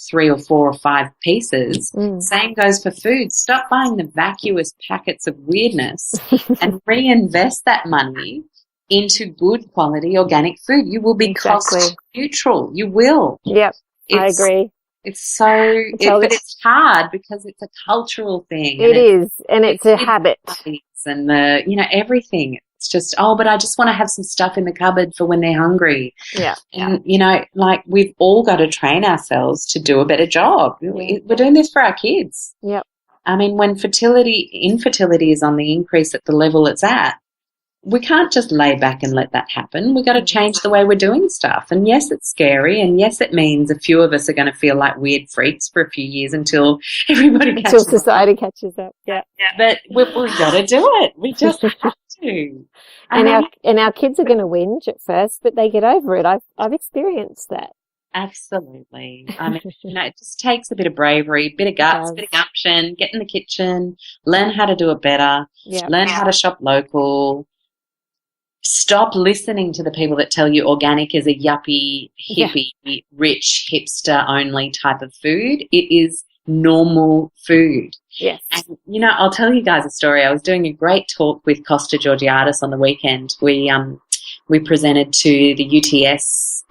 3 or 4 or 5 pieces. Same goes for food. Stop buying the vacuous packets of weirdness and reinvest that money into good quality organic food. You will be cost neutral. You will. Yep, I agree. It's but it's hard because it's a cultural thing. It is, and it's a habit. And everything. It's just, but I just want to have some stuff in the cupboard for when they're hungry. Yeah. And, we've all got to train ourselves to do a better job. We're doing this for our kids. Yep. I mean, when infertility is on the increase at the level it's at, we can't just lay back and let that happen. We've got to change the way we're doing stuff. And yes, it's scary. And yes, it means a few of us are going to feel like weird freaks for a few years until society catches up. Yeah. But we've got to do it. We just have to. And our kids are going to whinge at first, but they get over it. I've experienced that. Absolutely. I mean, it just takes a bit of bravery, a bit of guts, a bit of gumption, get in the kitchen, learn how to do it better, learn how to shop local. Stop listening to the people that tell you organic is a yuppie, hippie, rich, hipster-only type of food. It is normal food. Yes. And, I'll tell you guys a story. I was doing a great talk with Costa Georgiadis on the weekend. We presented to the UTS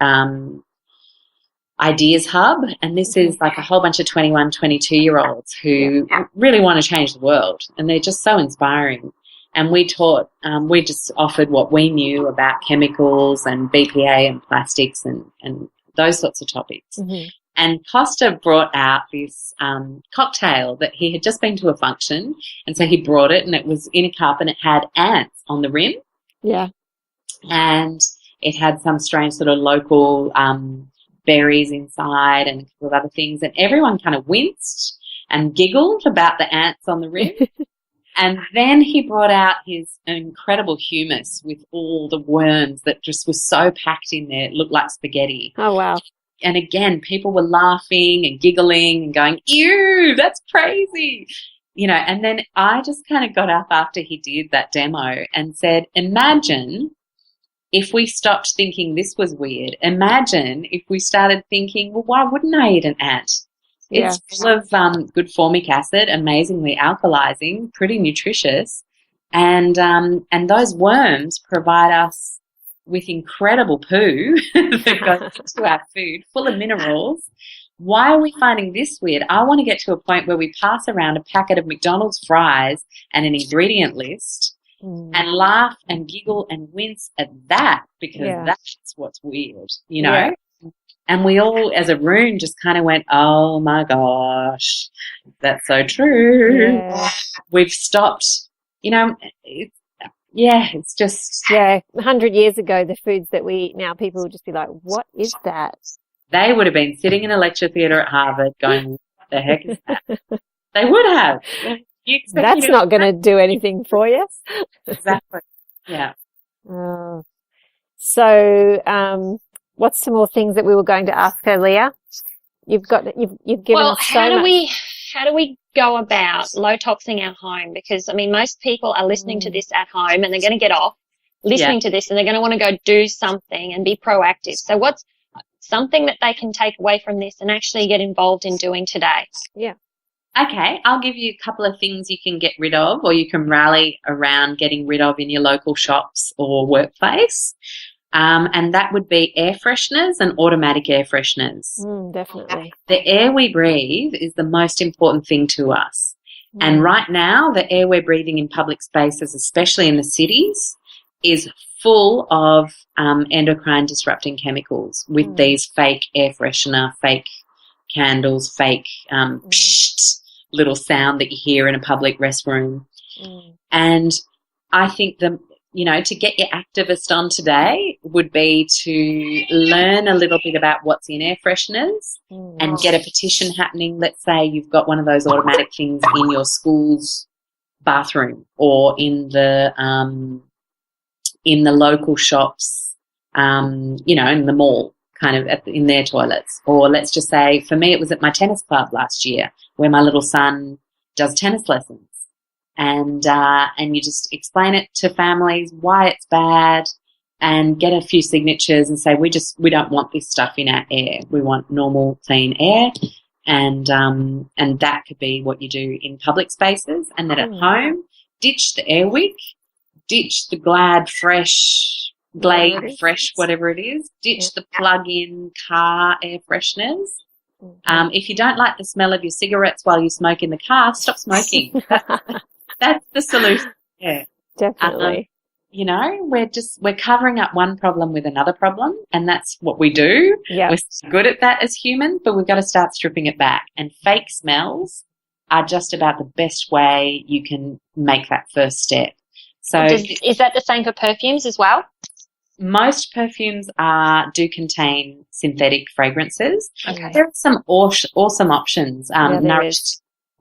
Ideas Hub, and this is like a whole bunch of 21, 22-year-olds who really want to change the world, and they're just so inspiring. And we just offered what we knew about chemicals and BPA and plastics and those sorts of topics. And Costa brought out this cocktail that he had just been to a function, and so he brought it, and it was in a cup, and it had ants on the rim. Yeah. And it had some strange sort of local berries inside and a couple of other things, and everyone kind of winced. and giggled about the ants on the rim. And then he brought out his incredible humus with all the worms that just were so packed in there, it looked like spaghetti. Oh, wow. And again, people were laughing and giggling and going, ew, that's crazy. You know, and then I just kind of got up after he did that demo and said, imagine if we stopped thinking this was weird. Imagine if we started thinking, well, why wouldn't I eat an ant? It's full of good formic acid, amazingly alkalizing, pretty nutritious. And those worms provide us with incredible poo that goes into our food, full of minerals. Why are we finding this weird? I want to get to a point where we pass around a packet of McDonald's fries and an ingredient list and laugh and giggle and wince at that, because that's what's weird, you know? Yeah. And we all, as a room, just kind of went, oh, my gosh, that's so true. Yeah. We've stopped, you know, it's just. Yeah, 100 years ago, the foods that we eat now, people would just be like, what is that? They would have been sitting in a lecture theatre at Harvard going, what the heck is that? They would have. That's not going to do anything for you. Exactly. Yeah. So, what's some more things that we were going to ask her, Leah? You've given us so much. How do we go about low-toxing our home? Because, I mean, most people are listening to this at home and they're going to get off listening to this and they're going to want to go do something and be proactive. So what's something that they can take away from this and actually get involved in doing today? Yeah. Okay, I'll give you a couple of things you can get rid of, or you can rally around getting rid of in your local shops or workplace. And that would be air fresheners and automatic air fresheners. Definitely. The air we breathe is the most important thing to us. And right now, the air we're breathing in public spaces, especially in the cities, is full of endocrine disrupting chemicals with these fake air freshener, fake candles, fake psht little sound that you hear in a public restroom. And I think to get your activist on today would be to learn a little bit about what's in air fresheners and get a petition happening. Let's say you've got one of those automatic things in your school's bathroom or in the local shops, in the mall, kind of in their toilets. Or let's just say, for me, it was at my tennis club last year where my little son does tennis lessons. And you just explain it to families why it's bad and get a few signatures and say, we don't want this stuff in our air. We want normal, clean air. And that could be what you do in public spaces. And then at home, ditch the Airwick, ditch the Glade Fresh, whatever it is, ditch the plug-in car air fresheners. If you don't like the smell of your cigarettes while you smoke in the car, stop smoking. That's the solution. Yeah, definitely. We're covering up one problem with another problem, and that's what we do. Yeah. We're so good at that as humans, but we've got to start stripping it back. And fake smells are just about the best way you can make that first step. So, is that the same for perfumes as well? Most perfumes do contain synthetic fragrances. Okay. There are some awesome options.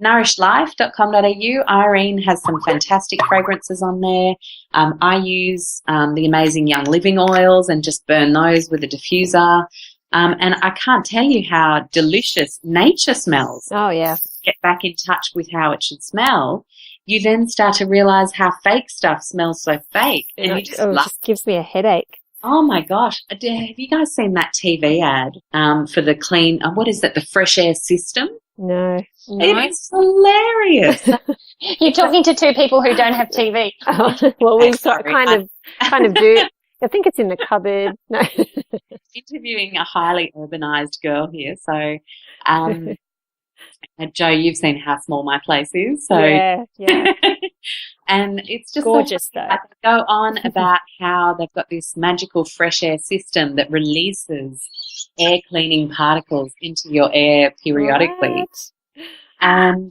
Nourishlife.com.au. Irene has some fantastic fragrances on there. I use the amazing Young Living oils and just burn those with a diffuser. And I can't tell you how delicious nature smells. Oh, yeah. Get back in touch with how it should smell. You then start to realize how fake stuff smells so fake. And it just gives me a headache. Oh, my gosh. Have you guys seen that TV ad for the clean, the fresh air system? No. It is hilarious. You're talking to two people who don't have TV. Well, we kind of do. I think it's in the cupboard. No. Interviewing a highly urbanized girl here. So, Jo, you've seen how small my place is. So yeah. And it's just gorgeous, though. I could go on about how they've got this magical fresh air system that releases air cleaning particles into your air periodically. What? And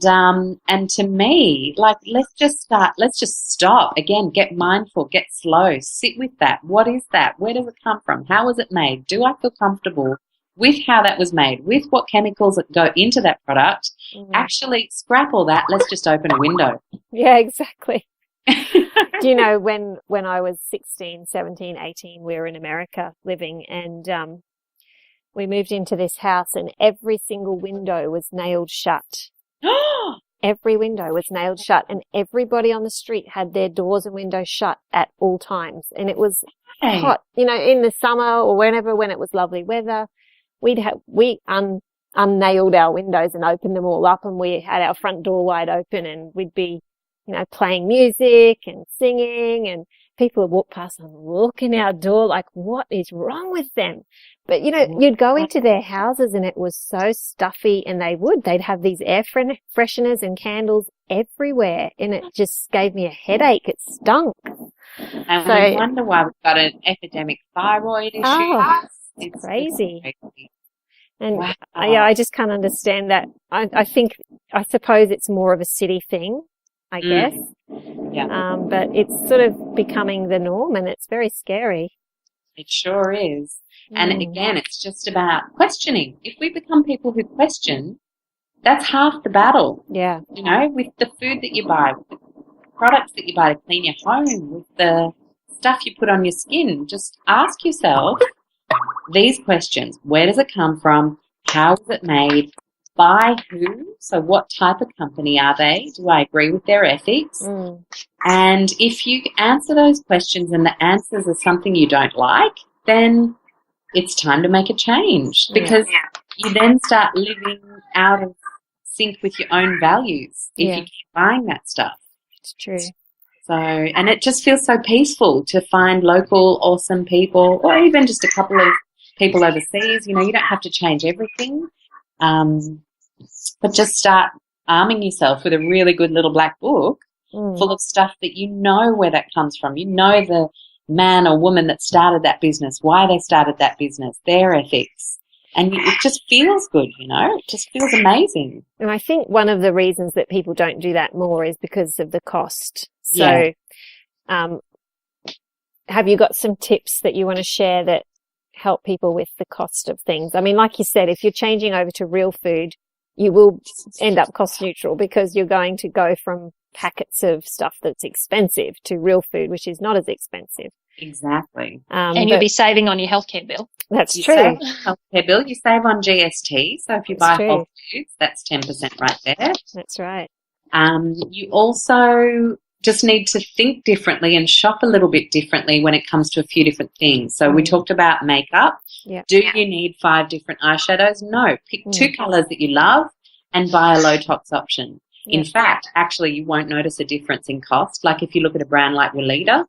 to me, let's just stop. Again, get mindful, get slow, sit with that. What is that? Where does it come from? How is it made? Do I feel comfortable with how that was made, with what chemicals that go into that product, actually scrap all that. Let's just open a window. Yeah, exactly. Do you know, when I was 16, 17, 18, we were in America living, and we moved into this house and every single window was nailed shut. Every window was nailed shut, and everybody on the street had their doors and windows shut at all times. And it was hot, you know, in the summer or whenever, when it was lovely weather, we unnailed our windows and opened them all up, and we had our front door wide open, and we'd be, you know, playing music and singing, and people would walk past and look in our door like, what is wrong with them? But, you know, you'd go into their houses and it was so stuffy, and they'd have these air fresheners and candles everywhere, and it just gave me a headache. It stunk. And I wonder why we've got an epidemic thyroid issue. Oh, it's crazy. And wow. I just can't understand that. I suppose it's more of a city thing, I guess. Yeah. But it's sort of becoming the norm, and it's very scary. It sure is. And again, it's just about questioning. If we become people who question, that's half the battle. Yeah. You know, with the food that you buy, with the products that you buy to clean your home, with the stuff you put on your skin, just ask yourself these questions. Where does it come from? How is it made? By who? So what type of company are they? Do I agree with their ethics? And if you answer those questions and the answers are something you don't like, then it's time to make a change, because you then start living out of sync with your own values if you keep buying that stuff. It's true. So, and it just feels so peaceful to find local awesome people, or even just a couple of people overseas. You know, you don't have to change everything, but just start arming yourself with a really good little black book full of stuff that you know where that comes from. You know the man or woman that started that business, why they started that business, their ethics. And it just feels good, you know. It just feels amazing. And I think one of the reasons that people don't do that more is because of the cost. So have you got some tips that you want to share that help people with the cost of things? I mean, like you said, if you're changing over to real food, you will end up cost neutral, because you're going to go from packets of stuff that's expensive to real food, which is not as expensive. Exactly. And you'll be saving on your healthcare bill. That's You true. save on healthcare bill. You save on GST. So if you buy true. Whole Foods, that's 10% right there. That's right. You also just need to think differently and shop a little bit differently when it comes to a few different things. So we talked about makeup. Yeah. Do you need 5 different eyeshadows? No. Pick 2 colours that you love and buy a low-tox option. In fact, actually, you won't notice a difference in cost. Like if you look at a brand like Weleda,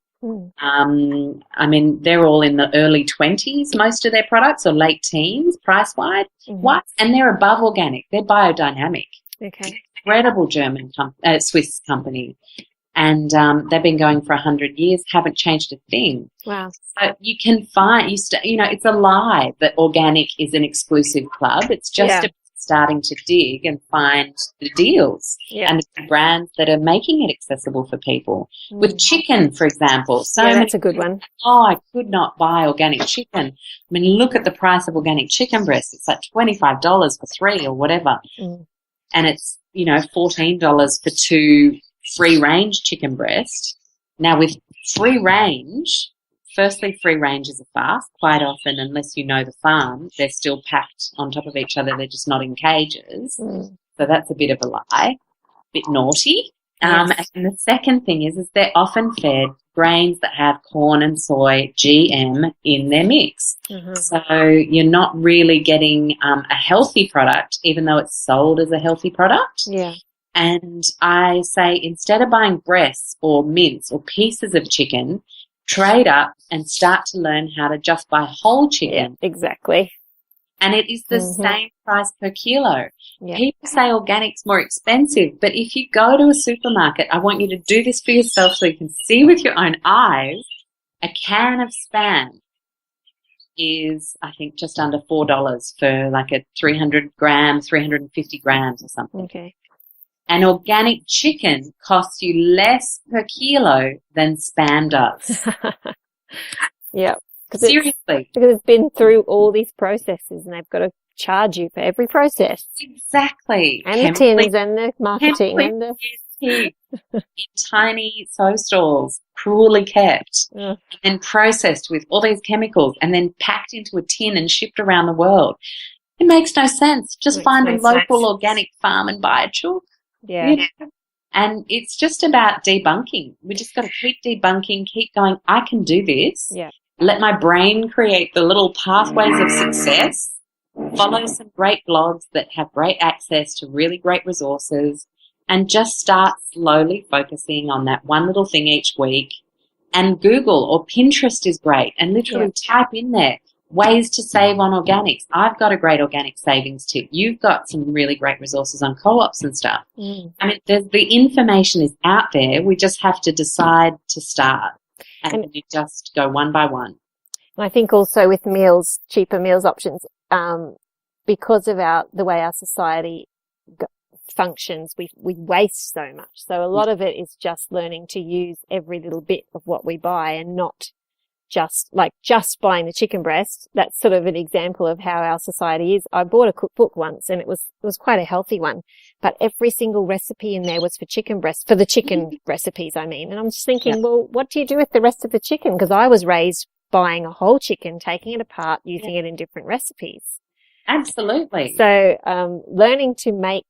I mean, they're all in the early 20s, most of their products, or late teens, price-wise. And they're above organic. They're biodynamic. Okay. Incredible Swiss company. And they've been going for 100 years, haven't changed a thing. Wow. So you can find, you know, it's a lie that organic is an exclusive club. It's just starting to dig and find the deals and the brands that are making it accessible for people. With chicken, for example. That's a good one. Oh, I could not buy organic chicken. I mean, look at the price of organic chicken breast. It's like $25 for 3 or whatever. And it's, you know, $14 for 2 free-range chicken breast. Now, with free range, firstly, free range is a farce. Quite often, unless you know the farm, they're still packed on top of each other. They're just not in cages. So that's a bit of a lie, a bit naughty. And the second thing is they're often fed grains that have corn and soy GM in their mix. So you're not really getting a healthy product, even though it's sold as a healthy product. Yeah. And I say, instead of buying breasts or mince or pieces of chicken, trade up and start to learn how to just buy whole chicken. Yeah, exactly. And it is the same price per kilo. People say organic's more expensive, but if you go to a supermarket, I want you to do this for yourself so you can see with your own eyes. A can of Spam is, I think, just under $4 for like a 300 grams, 350 grams or something. Okay. And organic chicken costs you less per kilo than Spam does. Yeah. Seriously. Because it's been through all these processes and they've got to charge you for every process. Exactly. And the tins and the marketing and the... in tiny sow stalls, cruelly kept, and processed with all these chemicals and then packed into a tin and shipped around the world. It makes no sense. Just find a local organic farm and buy a chook. Yeah. You know? And it's just about debunking. We just got to keep debunking, keep going, I can do this. Yeah. Let my brain create the little pathways of success. Follow some great blogs that have great access to really great resources, and just start slowly focusing on that one little thing each week. And Google or Pinterest is great, and literally type in there ways to save on organics. I've got a great organic savings tip. You've got some really great resources on co-ops and stuff. I mean, the information is out there. We just have to decide to start, and you just go one by one. And I think also with meals, cheaper meals options, because of the way our society functions, we waste so much. So a lot of it is just learning to use every little bit of what we buy, and not just buying the chicken breast. That's sort of an example of how our society is. I bought a cookbook once, and it was quite a healthy one, but every single recipe in there was for chicken breast, for the chicken recipes, I mean. And I'm just thinking, well, what do you do with the rest of the chicken? Because I was raised buying a whole chicken, taking it apart, using it in different recipes. Absolutely. So, learning to make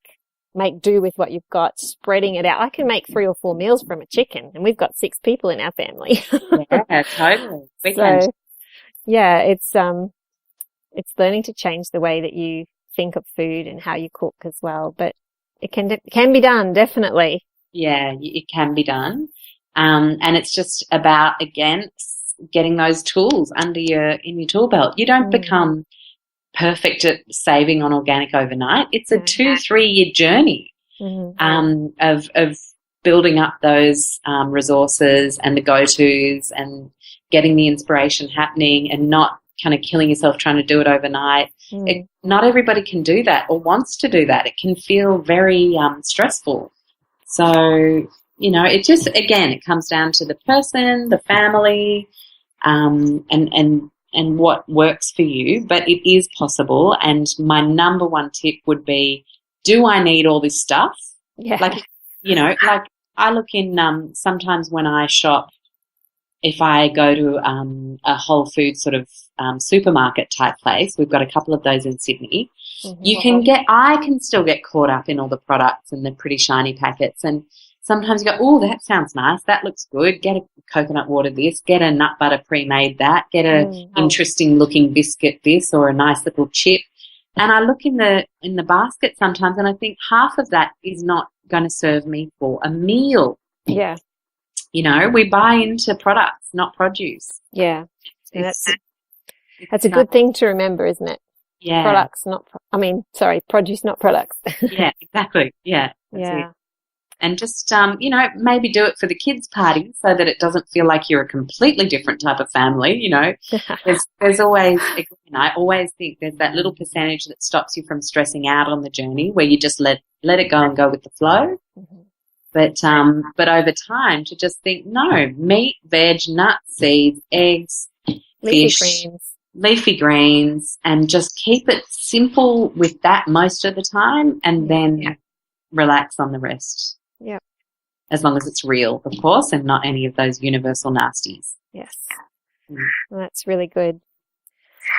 do with what you've got, spreading it out. I can make 3 or 4 meals from a chicken, and we've got 6 people in our family. Yeah, totally. It's learning to change the way that you think of food and how you cook as well. But it can be done, definitely. Yeah, it can be done. And it's just about, again, getting those tools in your tool belt. You don't become perfect at saving on organic overnight. It's a 2-3 year journey of building up those resources and the go-tos and getting the inspiration happening, and not kind of killing yourself trying to do it overnight. Not everybody can do that or wants to do that. It can feel very stressful. So, it just, again, it comes down to the person, the family, and what works for you, but it is possible. And my number one tip would be, do I need all this stuff? Yeah. Like I look in, sometimes when I shop, if I go to a Whole Foods sort of supermarket type place, we've got a couple of those in Sydney, I can still get caught up in all the products and the pretty shiny packets, and sometimes you go, oh, that sounds nice, that looks good, get a coconut water this, get a nut butter pre-made that, get a interesting looking biscuit this, or a nice little chip. And I look in the basket sometimes and I think half of that is not going to serve me for a meal. Yeah. We buy into products, not produce. Yeah. That's a good thing to remember, isn't it? Yeah. Produce, not products. Yeah, exactly. Yeah. That's it. And just, maybe do it for the kids' party so that it doesn't feel like you're a completely different type of family. There's always, I always think there's that little percentage that stops you from stressing out on the journey, where you just let it go and go with the flow. But over time, to just think, no, meat, veg, nuts, seeds, eggs, fish, leafy greens, and just keep it simple with that most of the time, and then relax on the rest. Yeah. As long as it's real, of course, and not any of those universal nasties. Yes. Well, that's really good.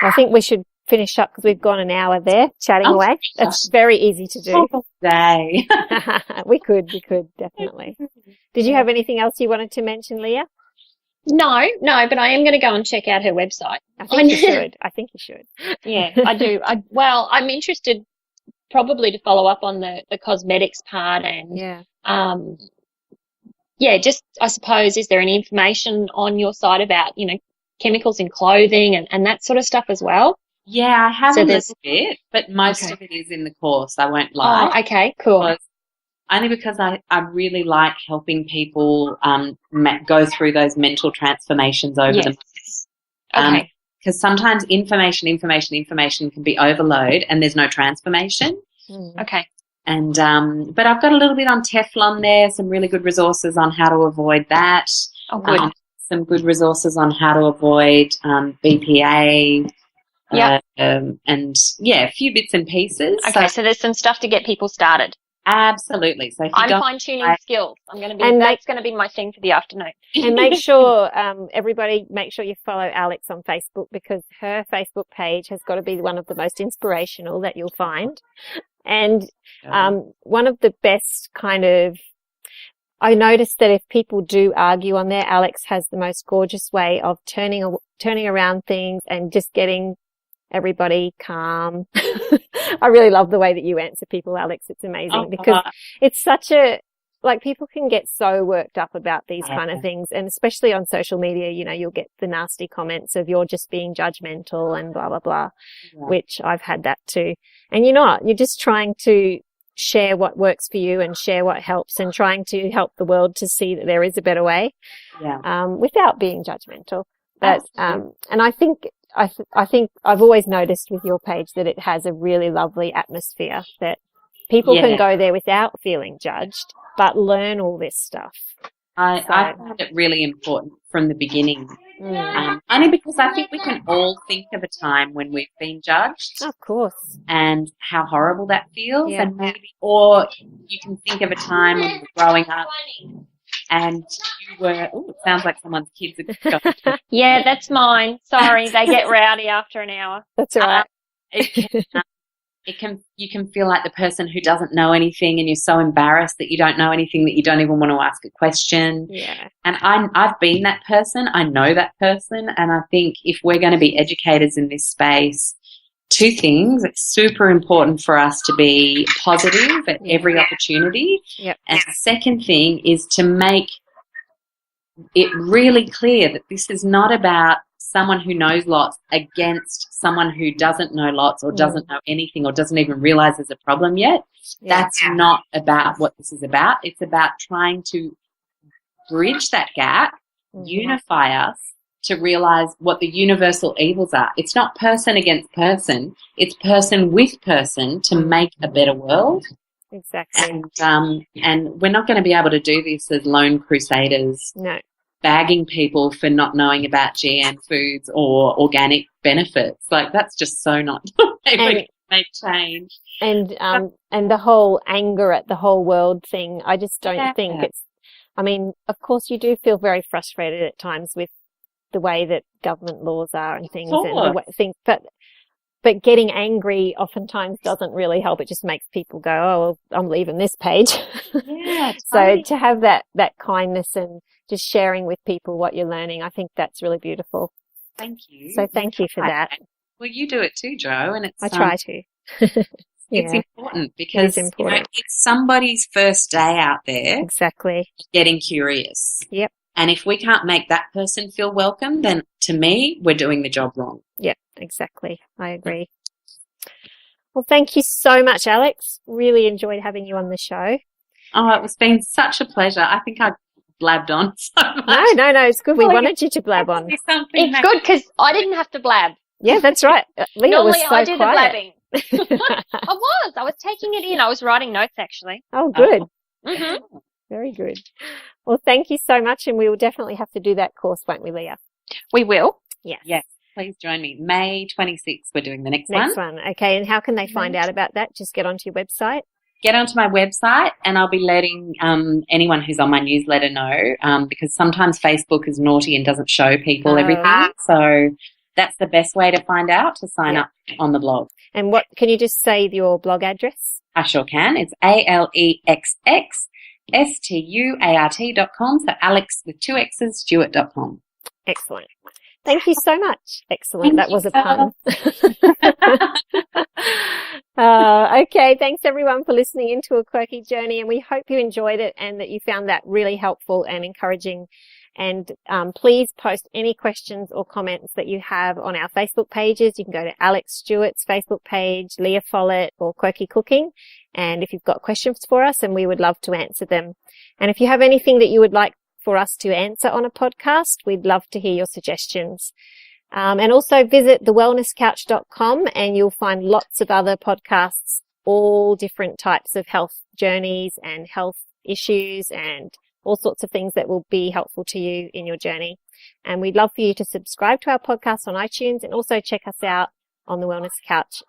I think we should finish up because we've gone an hour there chatting away. That's very easy to do. Day. We could definitely. Did you have anything else you wanted to mention, Leah? No, but I am going to go and check out her website. I think you should. Yeah, I do. I'm interested probably to follow up on the cosmetics part, and just, I suppose, is there any information on your site about, chemicals in clothing and that sort of stuff as well? Yeah, I have a little bit, but most of it is in the course, I won't lie. Oh, okay, cool. Only because I really like helping people go through those mental transformations over the months. Okay. Because sometimes information can be overload and there's no transformation. Okay. And but I've got a little bit on Teflon there, some really good resources on how to avoid that. Oh, good. some good resources on how to avoid BPA. Yeah. And a few bits and pieces. Okay, so there's some stuff to get people started. Absolutely. So if you I'm don't fine-tuning skills. And that's going to be my thing for the afternoon. And make sure, everybody, make sure you follow Alexx on Facebook, because her Facebook page has got to be one of the most inspirational that you'll find. And one of the best I noticed that if people do argue on there, Alexx has the most gorgeous way of turning around things and just getting everybody calm. I really love the way that you answer people, Alexx. It's amazing because it's such people can get so worked up about these kind of things, and especially on social media, you'll get the nasty comments of you're just being judgmental and blah, blah, blah, which I've had that too. And you're not. You're just trying to share what works for you and share what helps, and trying to help the world to see that there is a better way, without being judgmental. But, and I think I've always noticed with your page that it has a really lovely atmosphere, that people can go there without feeling judged, but learn all this stuff. I found it really important from the beginning, only because I think we can all think of a time when we've been judged. Of course. And how horrible that feels. Yeah. And or you can think of a time when you were growing up and you were, it sounds like someone's kids are going. Yeah, that's mine. Sorry, they get rowdy after an hour. That's all right. You can feel like the person who doesn't know anything, and you're so embarrassed that you don't know anything that you don't even want to ask a question. Yeah. And I've been that person. I know that person. And I think if we're going to be educators in this space, two things. It's super important for us to be positive at every opportunity. Yep. And the second thing is to make it really clear that this is not about someone who knows lots against someone who doesn't know lots or doesn't know anything or doesn't even realize there's a problem yet. Yeah. That's not about what this is about. It's about trying to bridge that gap, unify us to realize what the universal evils are. It's not person against person. It's person with person to make a better world. Exactly. And we're not going to be able to do this as lone crusaders. No. Bagging people for not knowing about GM foods or organic benefits. That's just so not make change. And the whole anger at the whole world thing, I just don't think it's, of course you do feel very frustrated at times with the way that government laws are and things, but getting angry oftentimes doesn't really help. It just makes people go, oh, well, I'm leaving this page. Yeah. So to have that kindness and just sharing with people what you're learning, I think that's really beautiful. Thank you. So thank you for that. Well, you do it too, Jo, and I try to. It's important because it's somebody's first day out there. Exactly. Getting curious. Yep. And if we can't make that person feel welcome, then to me, we're doing the job wrong. Yep, exactly. I agree. Well, thank you so much, Alexx. Really enjoyed having you on the show. Oh, it's been such a pleasure. I think I blabbed on so much. No, it's good. We wanted you to blab on. It's good because I didn't have to blab. Yeah, that's right. Leah Normally was so I do quiet. the blabbing. I was taking it in. I was writing notes actually. Oh, good. Mm-hmm. Very good. Well, thank you so much, and we will definitely have to do that course, won't we, Leah? We will. Yes. Yes. Please join me. May 26th, we're doing the next one. Next one. Okay. And how can they find out about that? Just get onto your website. Get onto my website, and I'll be letting anyone who's on my newsletter know, because sometimes Facebook is naughty and doesn't show people everything. So that's the best way to find out, to sign up on the blog. And what can you just say your blog address? I sure can. It's ALEXXSTUART.com. So Alexx with 2 X's, Stuart.com. Excellent. Thank you so much. Excellent. That was a pun. Okay. Thanks everyone for listening into A Quirky Journey, and we hope you enjoyed it and that you found that really helpful and encouraging. And please post any questions or comments that you have on our Facebook pages. You can go to Alexx Stuart's Facebook page, Leah Follett, or Quirky Cooking. And if you've got questions for us, and we would love to answer them. And if you have anything that you would like for us to answer on a podcast, we'd love to hear your suggestions. And also visit thewellnesscouch.com, and you'll find lots of other podcasts, all different types of health journeys and health issues and all sorts of things that will be helpful to you in your journey. And we'd love for you to subscribe to our podcast on iTunes and also check us out on the Wellness Couch.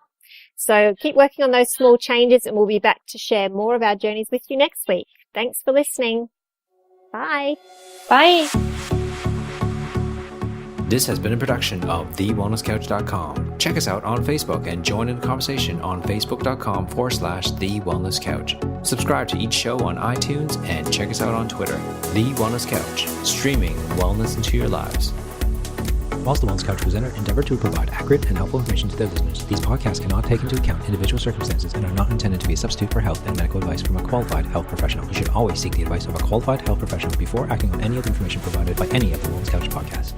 So keep working on those small changes, and we'll be back to share more of our journeys with you next week. Thanks for listening. Bye. Bye. This has been a production of TheWellnessCouch.com. Check us out on Facebook and join in the conversation on Facebook.com/The Wellness Couch. Subscribe to each show on iTunes and check us out on Twitter. The Wellness Couch, streaming wellness into your lives. Whilst the Wellness Couch presenter endeavor to provide accurate and helpful information to their listeners, these podcasts cannot take into account individual circumstances and are not intended to be a substitute for health and medical advice from a qualified health professional. You should always seek the advice of a qualified health professional before acting on any of the information provided by any of the Wellness Couch podcasts.